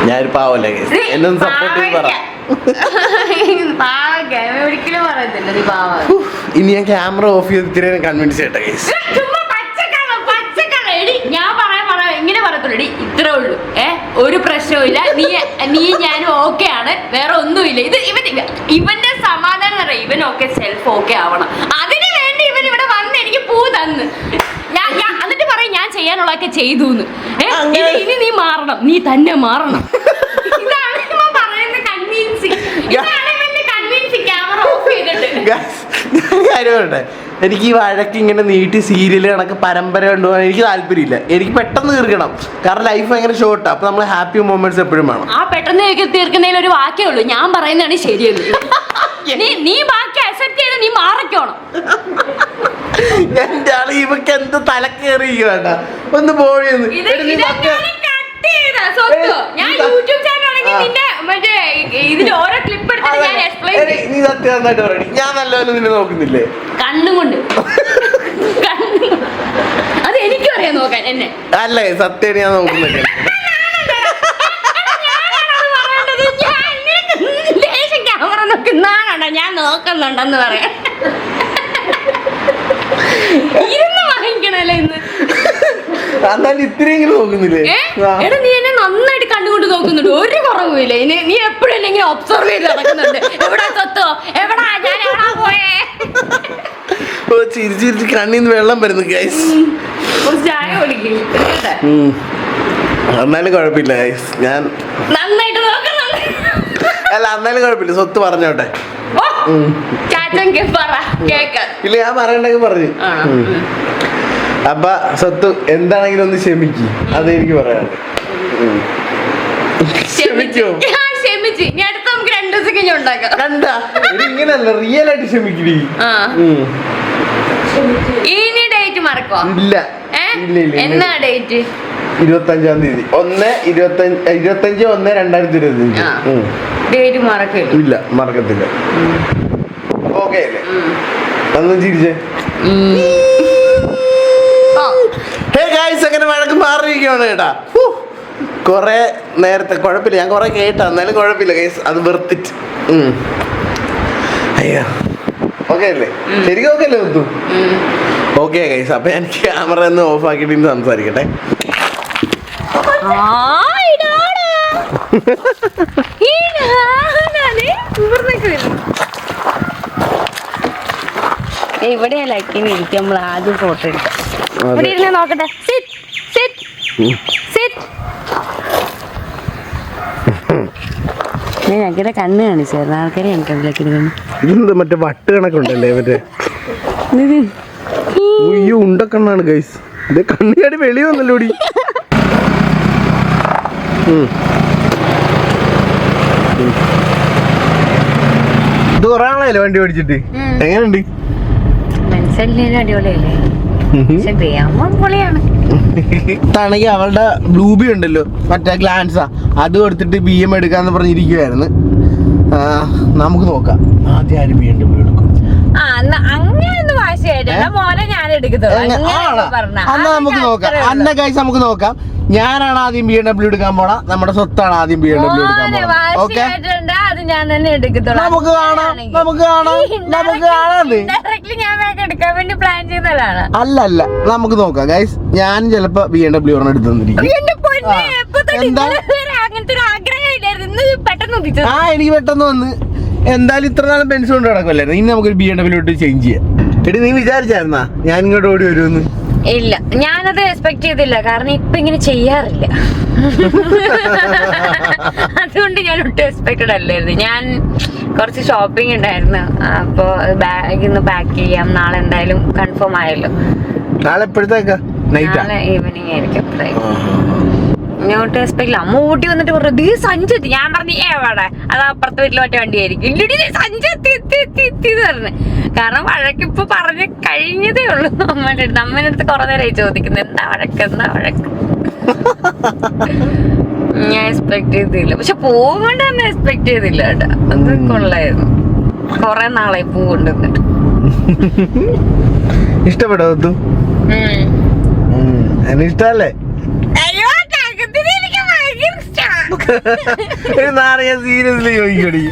ഞാനൊരു പാവല്ലേ എന്നൊന്ന് സപ്പോർട്ട് ചെയ്ത് പറ. ഒരിക്കലും പറയത്തില്ല നീ പാവ. ഇനി ഞാൻ ക്യാമറ ഓഫ് ചെയ്ത് ഇത്തിരി കൺവിൻസ് ചെയ്യട്ടെ. ഞാൻ പറയാൻ ഇങ്ങനെ പറയത്തുള്ളൂ. ഇത്രേ ഉള്ളൂ. ഒരു പ്രശ്നവുമില്ല. നീ ഞാനും ഓക്കെ ആണ്. വേറെ ഒന്നുമില്ല. ഇത് ഇവന്റെ സമാധാനം പറയാം. ഇവനൊക്കെ സെൽഫ് ഓക്കെ ആവണം. അതിനു വേണ്ടി ഇവൻ ഇവിടെ വന്ന് എനിക്ക് പൂ തന്ന് എന്നിട്ട് പറയും ഞാൻ ചെയ്യാനുള്ളതൊക്കെ ചെയ്തു. ഇനി നീ മാറണം. നീ തന്നെ മാറണം. ഇതാണ് ഇവൻ പറയുന്നത്. കൺവിൻസിങ്. ക്യാമറ ഓഫ് ചെയ്തിട്ട് കാര്യമുണ്ട്. എനിക്ക് ഈ വഴക്ക് ഇങ്ങനെ നീട്ടി സീരിയൽ കണക്ക് പരമ്പര കൊണ്ടുപോകാൻ എനിക്ക് താല്പര്യമില്ല. എനിക്ക് പെട്ടെന്ന് തീർക്കണം. കാരണം ലൈഫ് ഭയങ്കര ഷോർട്ടാണ്. അപ്പൊ നമ്മൾ ഹാപ്പി മൊമെന്റ്സ് എപ്പോഴും വേണം. ആ പെട്ടെന്ന് തീർക്കുന്നതിൽ ഒരു വാക്കേ ഉള്ളൂ. ഞാൻ പറയുന്നതാണ് ശരിയെന്ന്. നീ ബാക്കി അക്സെപ്റ്റ് ചെയ്ത് നീ മാറിക്കോണം. എന്റെ ആള് ഇവക്ക് എന്ത് തലക്കേറി വേണ്ട ഒന്ന് പോയെന്ന്. നീ സത്യമായിട്ട് പറയണി. ഞാൻ നല്ലപോലെ നിന്നെ നോക്കുന്നില്ലേ കണ്ണുകൊണ്ട്. അത് എനിക്കും അറിയാം നോക്കാൻ എന്നെ. അല്ലേ സത്യം ഞാൻ നോക്കുന്നില്ല. ക്യാമറ നോക്കുന്നാണോ ഞാൻ നോക്കുന്നുണ്ടെന്ന് പറയാം. ഇരുന്ന് വാങ്ങിക്കണല്ലേ ഇന്ന്. എന്നാലും ഇത്രയെങ്കിലും നോക്കുന്നില്ലേ? എടാ നീ എന്നെ നന്നായിട്ട് കണ്ടുകൊണ്ട് നോക്കുന്നുണ്ട്. ഒരു കുറവുമില്ല. നീ എപ്പോഴും ഇങ്ങനെ ഒബ്സർവ് ചെയ്ത് നടക്കുന്നുണ്ട്. എവിടാ സ്വത്തോ എവിടാ ഞാൻ എവിടാ പോയേ. ചിരിച്ചിരിച്ച് കണ്ണീന്ന് വെള്ളം വരുന്നു ഗൈസ്. ചായ കുടിക്കും. എന്നാലും കുഴപ്പമില്ല ഗൈസ്. ഞാൻ നന്നായിട്ട് നോക്കുന്നുണ്ട്. അല്ല എന്നാലും കുഴപ്പമില്ല. സ്വത്ത് പറഞ്ഞോട്ടെ. ഇല്ല ഞാൻ പറയണ്ടെങ്കിൽ പറഞ്ഞു. അപ്പൊ സ്വത്ത് എന്താണെങ്കിലും ഒന്ന് ക്ഷമിക്കും. അതെനിക്ക് പറയാനുണ്ട്. ഇങ്ങനല്ല റിയൽ ആയിട്ട് ക്ഷമിക്കടി. ഇനി ഡേറ്റ് മറക്കോ? ഇല്ല. എന്നാ ഡേറ്റ്? 25-ാം തീയതി 1/25/2025. ഡേറ്റ് മറക്കില്ല. ഇല്ല, മറക്കത്തില്ല. ഓക്കെ അല്ലേ? അന്ന് ചിരിച്ചേ. അങ്ങനെ വഴക്ക് മാറിയിരിക്കുകയാണ് കേട്ടാ. കൊറേ നേരത്തെ കുഴപ്പമില്ല, ഞാൻ കൊറേ കേട്ടാ, എന്നാലും കുഴപ്പമില്ല ഗൈസ്, അത് വെർത്തിറ്റ്. അയ്യോ ഓക്കെ അല്ലേ? ശരിക്കും ഓക്കെ അല്ലേ മുത്തു? ഓക്കെ ഗൈസ്, അപ്പൊ ഞാൻ ക്യാമറ ഒന്ന് ഓഫ് ആക്കിയിട്ട് സംസാരിക്കട്ടെ. ഇവിടെ ലൈക്കിന് ഇരിക്കുമ്പോൾ ആദ്യം ഫോട്ടോ എടുക്കാം. ഇവിടെ ഇരുന്ന് നോക്കട്ടെ. ഞങ്ങളുടെ കണ്ണ് കാണിച്ചായിരുന്നു, ആൾക്കാരെ കണ്ടിട്ടിലേക്ക് ഇതെന്ത് മറ്റേ വട്ട് കണക്കുണ്ടല്ലേ മറ്റേ അയ്യോ ഉണ്ടക്കണ്ണാണ് ഗൈസ്. ഇത് കണ്ണിയാടി വെളി വന്നല്ലോടി. ഇത് കൊറേ ആളല്ലേ വണ്ടി ഓടിച്ചിട്ട്? എങ്ങനെയുണ്ട്? മനസ്സിലായി, അടിപൊളിയല്ലേ? ാണെങ്കിൽ അവളുടെ ബ്ലൂബി ഉണ്ടല്ലോ, മറ്റേ ഗ്ലാൻസാ, അത് കൊടുത്തിട്ട് BM എടുക്കാന്ന് പറഞ്ഞിരിക്കുവായിരുന്നു. നമുക്ക് നോക്കാം ആദ്യം ആര് BMW എടുക്കും. നമുക്ക് നോക്കാം. അന്ന ഗൈസ് നമുക്ക് നോക്കാം. ഞാനാണ് ആദ്യം BMW എടുക്കാൻ പോണ, നമ്മുടെ സ്വത്താണ് ആദ്യം BMW എടുക്കാൻ പോണ. ഓക്കെ, നമുക്ക് കാണാം. അല്ല നമുക്ക് നോക്കാം ഗൈസ്. ഞാൻ ചിലപ്പോ BMW ഒരെണ്ണം എടുത്തു തന്നിരിക്കും. എനിക്ക് പെട്ടെന്ന് വന്ന് എന്തായാലും ഇത്ര നാളും പെൻസ് കൊണ്ട് കിടക്കുമല്ലായിരുന്നു. ഇനി നമുക്കൊരു BMW ഇട്ട് ചേഞ്ച് ചെയ്യാം. എടി നീ വിചാരിച്ചായിരുന്നാ ഞാൻ ഇങ്ങോട്ട് ഓടി വരുമെന്ന്? ഇല്ല, ഞാനത് എക്സ്പെക്ട് ചെയ്തില്ല. കാരണം ഇപ്പൊ ഇങ്ങനെ ചെയ്യാറില്ല. അതുകൊണ്ട് ഞാൻ ഒട്ടും എക്സ്പെക്റ്റഡ് അല്ലായിരുന്നു. ഞാൻ കുറച്ച് ഷോപ്പിംഗ് ഉണ്ടായിരുന്നു, അപ്പൊ ബാഗിന്ന് പാക്ക് ചെയ്യാം. നാളെ എന്തായാലും കൺഫേം ആയല്ലോ. നാളെ എപ്പോഴത്തേക്കാ? നാളെ ഈവനിങ് ആയിരിക്കും. ഞാൻ ഒട്ടും എക്സ്പെക്ട് ഇല്ല. അമ്മ ഊട്ടി വന്നിട്ട് പറഞ്ഞു ഈ സഞ്ചെത്തി. ഞാൻ പറഞ്ഞു എവിടെ, അത് അപ്പുറത്തെ വീട്ടിൽ മറ്റേ വണ്ടി ആയിരിക്കും. സഞ്ചെത്തി പറഞ്ഞു. കാരണം വഴക്കിപ്പോ പറഞ്ഞ് കഴിഞ്ഞതേ ഉള്ളൂ. അമ്മേന്റെ അടുത്ത് കുറെ നേരമായി ചോദിക്കുന്നത് എന്താ വഴക്ക്. ഞാൻ എക്സ്പെക്ട് ചെയ്തില്ല, പക്ഷെ പോകുകൊണ്ട് തന്നെ എക്സ്പെക്ട് ചെയ്തില്ല കേട്ടാ. അത് കൊള്ളായിരുന്നു. കൊറേ നാളായി പൂ കൊണ്ടുവന്നിട്ട്. ഇഷ്ടപ്പെട്ടോ? എന്നെ ഇഷ്ടല്ലേ? സീരിയസ്ലി ചോദിക്കടി,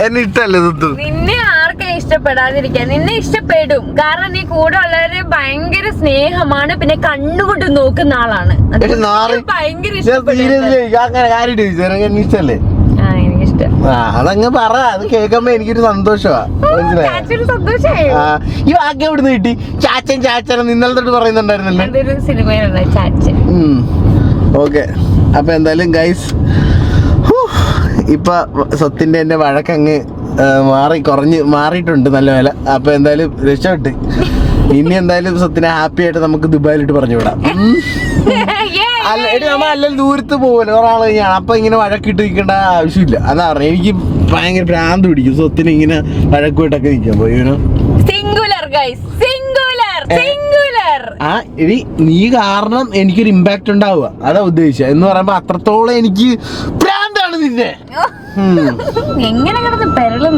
എന്നെ ഇഷ്ടല്ലേ തുത്തു? നിന്നെ ആർക്കാ ഇഷ്ടപ്പെടാതിരിക്കാൻ? നിന്നെ ഇഷ്ടപ്പെടും. കാരണം നീ കൂടെ ഉള്ളവര് ഭയങ്കര സ്നേഹമാണ്, പിന്നെ കണ്ണുകൊണ്ട് നോക്കുന്ന ആളാണ്. ഭയങ്കര ഇഷ്ടല്ലേ? എനിക്കിഷ്ടം. അതങ്ങ് പറ, അത് കേൾക്കുമ്പോ എനിക്കൊരു സന്തോഷമാ. മനസ്സിലായി? ഈ വാക്യം എവിടുന്ന് കിട്ടി? ചാച്ചൻ ഇന്നലെ തൊട്ട് പറയുന്നുണ്ടായിരുന്നല്ലോ സിനിമയിലുള്ള ചാച്ചൻ. ഓക്കെ, അപ്പൊ എന്തായാലും ഗൈസ്, ഇപ്പൊ സ്വത്തിന്റെ എന്റെ വഴക്കങ്ങ് മാറിയിട്ടുണ്ട് നല്ല വില. അപ്പൊ എന്തായാലും രക്ഷപ്പെട്ട് ഇനി എന്തായാലും സ്വത്തിനെ ഹാപ്പി ആയിട്ട് നമുക്ക് ദുബായിലിട്ട് പറഞ്ഞു വിടാം. അല്ലെങ്കിൽ ദൂരത്ത് പോകല്ലോ ഒരാൾ കഴിഞ്ഞാണ്. അപ്പൊ ഇങ്ങനെ വഴക്കിട്ട് നിൽക്കേണ്ട ആവശ്യമില്ല. അതാ പറഞ്ഞത്, എനിക്ക് ഭയങ്കര ഭ്രാന്ത് പിടിക്കും സ്വത്തിന് ഇങ്ങനെ വഴക്കുമായിട്ടൊക്കെ നിൽക്കാൻ പോയി. ഇനി നീ കാരണം എനിക്കൊരു ഇമ്പാക്ട് ഉണ്ടാവുക, അതാ ഉദ്ദേശിച്ച. എന്ന് പറയുമ്പോ അത്രത്തോളം എനിക്ക് ഭ്രാന്താണ് നിന്നെ. എങ്ങനെ കിടന്ന് പെരളും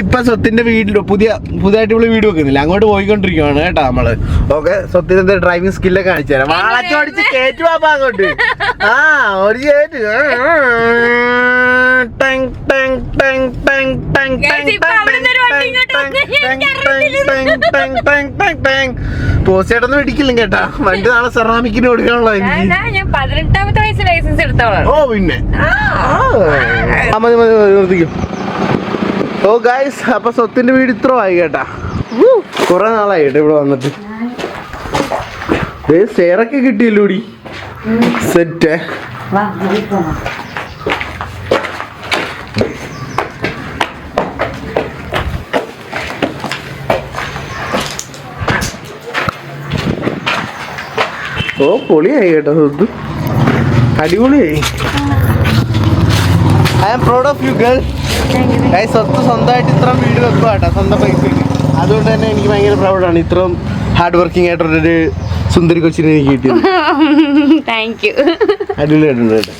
ഇപ്പൊ സ്വത്തിന്റെ വീട്ടിൽ പുതിയതായിട്ട് ഇവിടെ വീട് വെക്കുന്നില്ല, അങ്ങോട്ട് പോയിക്കൊണ്ടിരിക്കുവാണ് കേട്ടോ നമ്മള്. ഓക്കെ, സ്വത്തിന്റെ ഡ്രൈവിംഗ് സ്കില്ലൊക്കെ കാണിച്ചു തരാം. വാളച്ചോടിച്ച് കേറ്റു പാപ്പ അങ്ങോട്ട്. ഒരു കേറ്റ്. പോസ്റ്റേട്ടൊന്നും ഇടിക്കില്ല കേട്ടാ. വണ്ടി നാളെ സെറാമിക്കിന് കൊടുക്കാനുള്ള എനിക്ക്. 18ാമത്തെ വയസ്സിൽ ലൈസൻസ് എടുത്തോളാം. ഓ പിന്നെ നിർത്തിക്കും. ഓ ഗൈസ്, അപ്പൊ സ്വത്തിന്റെ വീട് ഇത്ര ആയി കേട്ടാ. കൊറേ നാളായി കേട്ടോ ഇവിടെ വന്നിട്ട്. സ്റ്റെയറൊക്കെ കിട്ടിയല്ലോടി. സെറ്റ്. ഓ പൊളിയായി കേട്ടോ സ്വത്ത്, അടിപൊളിയായി. I am proud of you girl. സ്വത്ത് സ്വന്തമായിട്ട് ഇത്രയും വീട് വെക്കുക കേട്ടോ, സ്വന്തം പൈസ. അതുകൊണ്ട് തന്നെ എനിക്ക് ഭയങ്കര പ്രൗഡാണ്. ഇത്രയും ഹാർഡ് വർക്കിംഗ് ആയിട്ടൊരു സുന്ദരി കൊച്ചിനെ എനിക്ക് കിട്ടിയത്. Thank you. അടിപൊളിയായിട്ടുണ്ട് കേട്ടോ.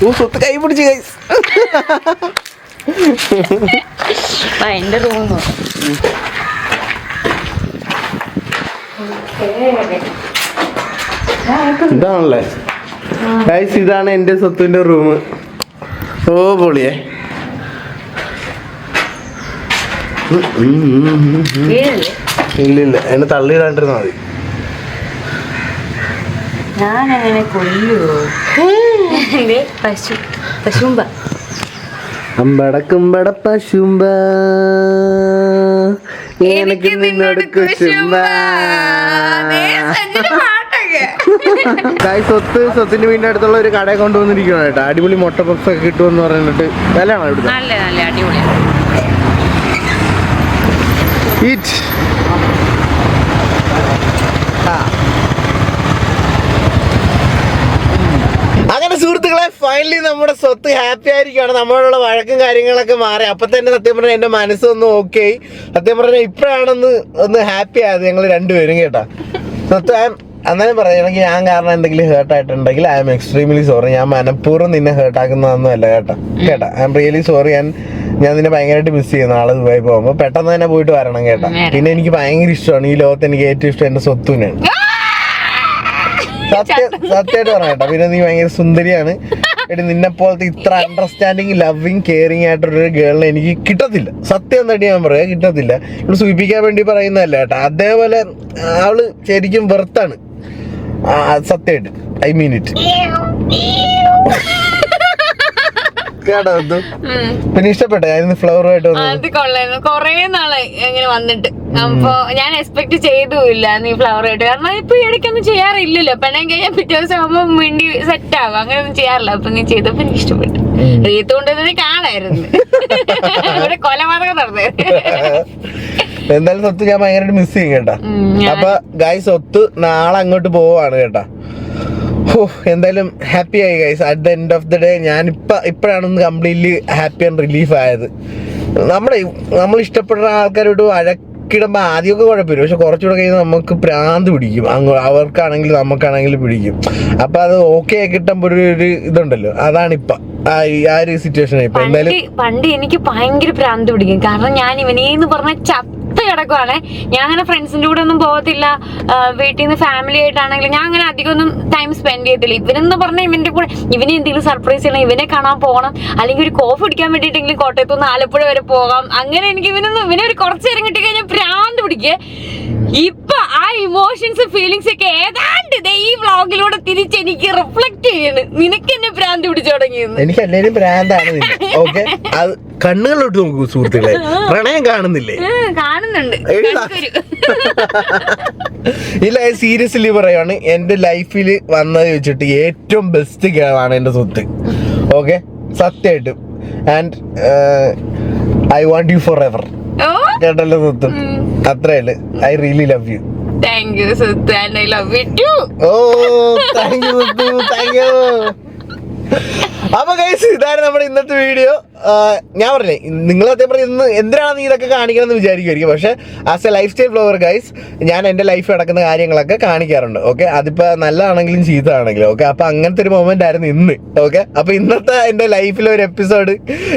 ഓ സ്വത്ത് കൈ പിടിച്ച് ഗൈസ്. എന്റെ റൂമോ ഇതാണല്ലേ ഗൈസ്, ഇതാണ് എൻ്റെ സ്വത്തിന്റെ റൂം. ഓ പൊളിയേ. ഇല്ല എന്നെ തള്ളിയിടാണ്ടിരുന്നാ മതി. ഞാനങ്ങനെ കൊല്ലുവോ? പശുമ്പ അമ്പടക്കുമ്പട പശുമ്പ എനിക്ക് നിന്നോട് കുശുമ്പ. സ്വത്തിന്റെ വീടിന്റെ അടുത്തുള്ള ഒരു കടയെ കൊണ്ടുവന്നിരിക്കണം കേട്ടോ. അടിപൊളി മുട്ട പപ്സ് ഒക്കെ കിട്ടുമെന്ന് പറഞ്ഞിട്ട് വിലയാണോ ഇവിടുത്തെ? നല്ല നല്ല അടിപൊളിയാണ്. ഈറ്റ്. അങ്ങനെ സുഹൃത്തുക്കളെ, ഫൈനലി നമ്മുടെ സ്വത്ത് ഹാപ്പി ആയിരിക്കുകയാണ്. നമ്മളോടുള്ള വഴക്കും കാര്യങ്ങളൊക്കെ മാറി. അപ്പൊ തന്നെ സത്യം പറഞ്ഞാൽ എന്റെ മനസ്സൊന്ന് ഓക്കെ ആയി. സത്യം പറഞ്ഞാൽ ഇപ്പോഴാണൊന്ന് ഹാപ്പി ആയത് ഞങ്ങൾ രണ്ടുപേരും കേട്ടാ. സ്വത്ത് അന്നേരം പറയുകയാണെങ്കിൽ ഞാൻ കാരണം എന്തെങ്കിലും ഹേർട്ട് ആയിട്ടുണ്ടെങ്കിൽ ഐ എം എക്സ്ട്രീംലി സോറി. ഞാൻ മനഃപൂർവ്വം നിന്നെ ഹേർട്ട് ആക്കുന്നതൊന്നും അല്ല കേട്ടാ. I am really sorry. ഞാൻ നിന്നെ ഭയങ്കരമായിട്ട് മിസ് ചെയ്യുന്നു. നാളെ ദുബായി പോകുമ്പോൾ പെട്ടെന്ന് തന്നെ പോയിട്ട് വരണം കേട്ടാ. പിന്നെ എനിക്ക് ഭയങ്കര ഇഷ്ടമാണ്, ഈ ലോകത്ത് എനിക്ക് ഏറ്റവും ഇഷ്ടം എന്റെ സ്വത്തുവിനാണ്. സത്യമായിട്ട് പറഞ്ഞ കേട്ടോ. പിന്നെ നീ ഭയങ്കര സുന്ദരിയാണ്. എടി നിന്നെ പോലത്തെ ഇത്ര അണ്ടർസ്റ്റാൻഡിങ് ലവിങ് കെയറിങ് ആയിട്ടൊരു ഗേളിനെ എനിക്ക് കിട്ടത്തില്ല. സത്യം തട്ടി ഞാൻ പറയാ, കിട്ടത്തില്ല. ഇവിടെ സൂചിപ്പിക്കാൻ വേണ്ടി പറയുന്നതല്ല കേട്ടോ. അതേപോലെ അവള് ശരിക്കും വെർത്താണ്. സത്യമായിട്ട് ഐ മീൻ ഇറ്റ് കേട്ടോ. പിന്നെ ഇഷ്ടപ്പെട്ട ഞാൻ ഫ്ലവറുമായിട്ട് അത് കൊള്ളായിരുന്നു. കൊറേ നാളായി ഇങ്ങനെ വന്നിട്ട്. അപ്പൊ ഞാൻ എക്സ്പെക്ട് ചെയ്തുമില്ല നീ ഫ്ലവർ ആയിട്ട്. കാരണം ഇപ്പൊ ഇടയ്ക്കൊന്നും ചെയ്യാറില്ലല്ലോ. പെണ്ണെ കഴിഞ്ഞാൽ പിറ്റേ ദിവസം ആകുമ്പോ മിണ്ടി സെറ്റ് ആകും. അങ്ങനെയൊന്നും ചെയ്യാറില്ല. അപ്പൊ നീ ചെയ്തപ്പോ എനിക്ക് ഇഷ്ടപ്പെട്ടു. റീത്ത് കൊണ്ടുവന്നത് കാണായിരുന്നു. ഇവിടെ കൊലപാതകം നടന്നത്. എന്തായാലും സ്വത്ത് ഞാൻ ഭയങ്കരമായിട്ട് മിസ് ചെയ്യും കേട്ടാ. അപ്പൊ ഗൈസ് സ്വത്ത് നാളെ അങ്ങോട്ട് പോവാണ് കേട്ടാ. എന്തായാലും ഹാപ്പി ആയി guys. At the end of the day ഞാൻ ഇപ്പോഴാണ് കംപ്ലീറ്റ്ലി ഹാപ്പി ആൻഡ് റിലീഫ് ആയത്. നമ്മൾ ഇഷ്ടപ്പെടുന്ന ആൾക്കാരോട് വഴക്കിടുമ്പോൾ ആദ്യമൊക്കെ കുഴപ്പമില്ല. പക്ഷെ കുറച്ചുകൂടെ കഴിഞ്ഞാൽ നമുക്ക് ഭ്രാന്ത് പിടിക്കും. അവർക്കാണെങ്കിലും നമുക്കാണെങ്കിലും പിടിക്കും. അപ്പൊ അത് ഓക്കെ കിട്ടുമ്പോൾ ഒരു ഇതുണ്ടല്ലോ, അതാണിപ്പ ആ ഒരു സിറ്റുവേഷൻ. ഇപ്പൊ എന്തായാലും പണ്ട് എനിക്ക് ഭയങ്കര ഭ്രാന്ത് പിടിക്കും. കാരണം ഞാൻ ഇവനേന്ന് പറഞ്ഞ കിടക്കുവാണേ. ഞാൻ അങ്ങനെ ഫ്രണ്ട്സിന്റെ കൂടെ ഒന്നും പോകത്തില്ല. വീട്ടിൽ നിന്ന് ഫാമിലി ആയിട്ടാണെങ്കിലും ഞാൻ അങ്ങനെ അധികം ഒന്നും ടൈം സ്പെൻഡ് ചെയ്യത്തില്ല. ഇവനെന്ന് പറഞ്ഞാൽ ഇവന്റെ കൂടെ ഇവനെ എന്തെങ്കിലും സർപ്രൈസ് ചെയ്യണം, ഇവനെ കാണാൻ പോകണം, അല്ലെങ്കിൽ ഒരു കോഫി കുടിക്കാൻ വേണ്ടിയിട്ടെങ്കിലും കോട്ടയത്ത് നിന്ന് ആലപ്പുഴ വരെ പോകാം. അങ്ങനെ എനിക്ക് ഇവനെ ഒരു കുറച്ച് നേരം കിട്ടി കഴിഞ്ഞാൽ ഭ്രാന്ത് പിടിക്കേ. ഇപ്പൊ ആ ഇമോഷൻസ് ഫീലിങ്സ് ഒക്കെ ഏതാണ്ട് ഈ വ്ളോഗിലൂടെ തിരിച്ച് എനിക്ക് റിഫ്ലക്ട് ചെയ്യണ്. നിനക്ക് എന്നെ ഭ്രാന്ത് പിടിച്ചു തുടങ്ങിയെന്ന്. എനിക്ക് എല്ലാവരും ഭ്രാന്താണ്. ഓക്കെ, അത് കണ്ണുകളോട്ട് നോക്കൂ സുഹൃത്തുക്കളെ. പ്രണയം കാണുന്നില്ലേ? കാണുന്നുണ്ട്. ഇല്ല, സീരിയസ്ലി പറയുവാണ്, എന്റെ ലൈഫിൽ വന്നത് വെച്ചിട്ട് ഏറ്റവും ബെസ്റ്റ് ഗേളാണ് എന്റെ സ്വത്ത്. ഓക്കെ, സത്യമായിട്ടും. And I want you forever. കേട്ടല്ലോ സ്വത്തും? അത്രയല്ലേ. I really love you. Thank you സ്വത്ത്. And I love you too. ഓ താങ്ക് യു സ്വത്ത്, താങ്ക് യു. അപ്പൊ ഗൈസ്, ഇതാണ് നമ്മുടെ ഇന്നത്തെ വീഡിയോ. ഞാൻ പറഞ്ഞേ, നിങ്ങൾ സത്യം പറഞ്ഞ ഇന്ന് എന്തിനാണ് നീ ഇതൊക്കെ കാണിക്കണം എന്ന് വിചാരിക്കുമായിരിക്കും. പക്ഷെ as A life style vlogger guys, ഞാൻ എൻ്റെ ലൈഫ് നടക്കുന്ന കാര്യങ്ങളൊക്കെ കാണിക്കാറുണ്ട്. ഓക്കെ, അതിപ്പോ നല്ലതാണെങ്കിലും ചീത്തതാണെങ്കിലും. ഓക്കെ, അപ്പൊ അങ്ങനത്തെ ഒരു മൊമെന്റ് ആയിരുന്നു ഇന്ന്. ഓക്കെ, അപ്പൊ ഇന്നത്തെ എൻ്റെ ലൈഫിലെ ഒരു എപ്പിസോഡ്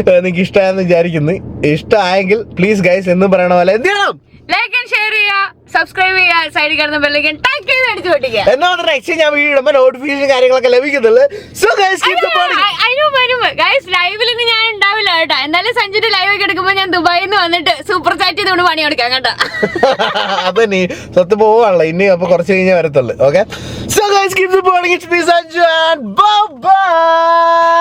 നിങ്ങൾക്ക് ഇഷ്ടമായെന്ന് വിചാരിക്കുന്നു. ഇഷ്ടമായെങ്കിൽ പ്ലീസ് ഗൈസ് എന്നും പറയണ പോലെ എന്ത് ചെയ്യണം? ലൈക്ക് ആൻഡ് ഷെയർ ചെയ്യുക, സബ്സ്ക്രൈബ് ചെയ്യുക, സൈഡിൽ കിടന്ന ബെല്ലൈക്കൺ ടൈപ്പ് ചെയ്ത് അടിച്ചു പൊട്ടിക്കുക. എന്നാ നെക്സ്റ്റ് ഞാൻ വീഡിയോ ഇടുമ്പോൾ നോട്ടിഫിക്കേഷൻ കാര്യങ്ങളൊക്കെ ലഭിക്കുന്നുള്ളൂ. So guys keep supporting. Guys ലൈവിൽ ഇന്ന് ഞാൻ ഉണ്ടാവില്ല കേട്ടോ. എന്തായാലും സഞ്ജുന്റെ ലൈവ് ഒക്കെ എടുക്കുമ്പോൾ ഞാൻ ദുബായിൽ നിന്ന് വന്നിട്ട് സൂപ്പർ ചാറ്റ് ചെയ്തുകൊണ്ട് പണി കൊടുക്കാം കേട്ടോ. അപ്പൊ നീ സ്വത്ത് പോവാണല്ലോ ഇനി. അപ്പൊ കുറച്ച് കഴിഞ്ഞേ വരത്തുള്ളൂ. Okay, so guys keep supporting. It's me Sanju and bye bye.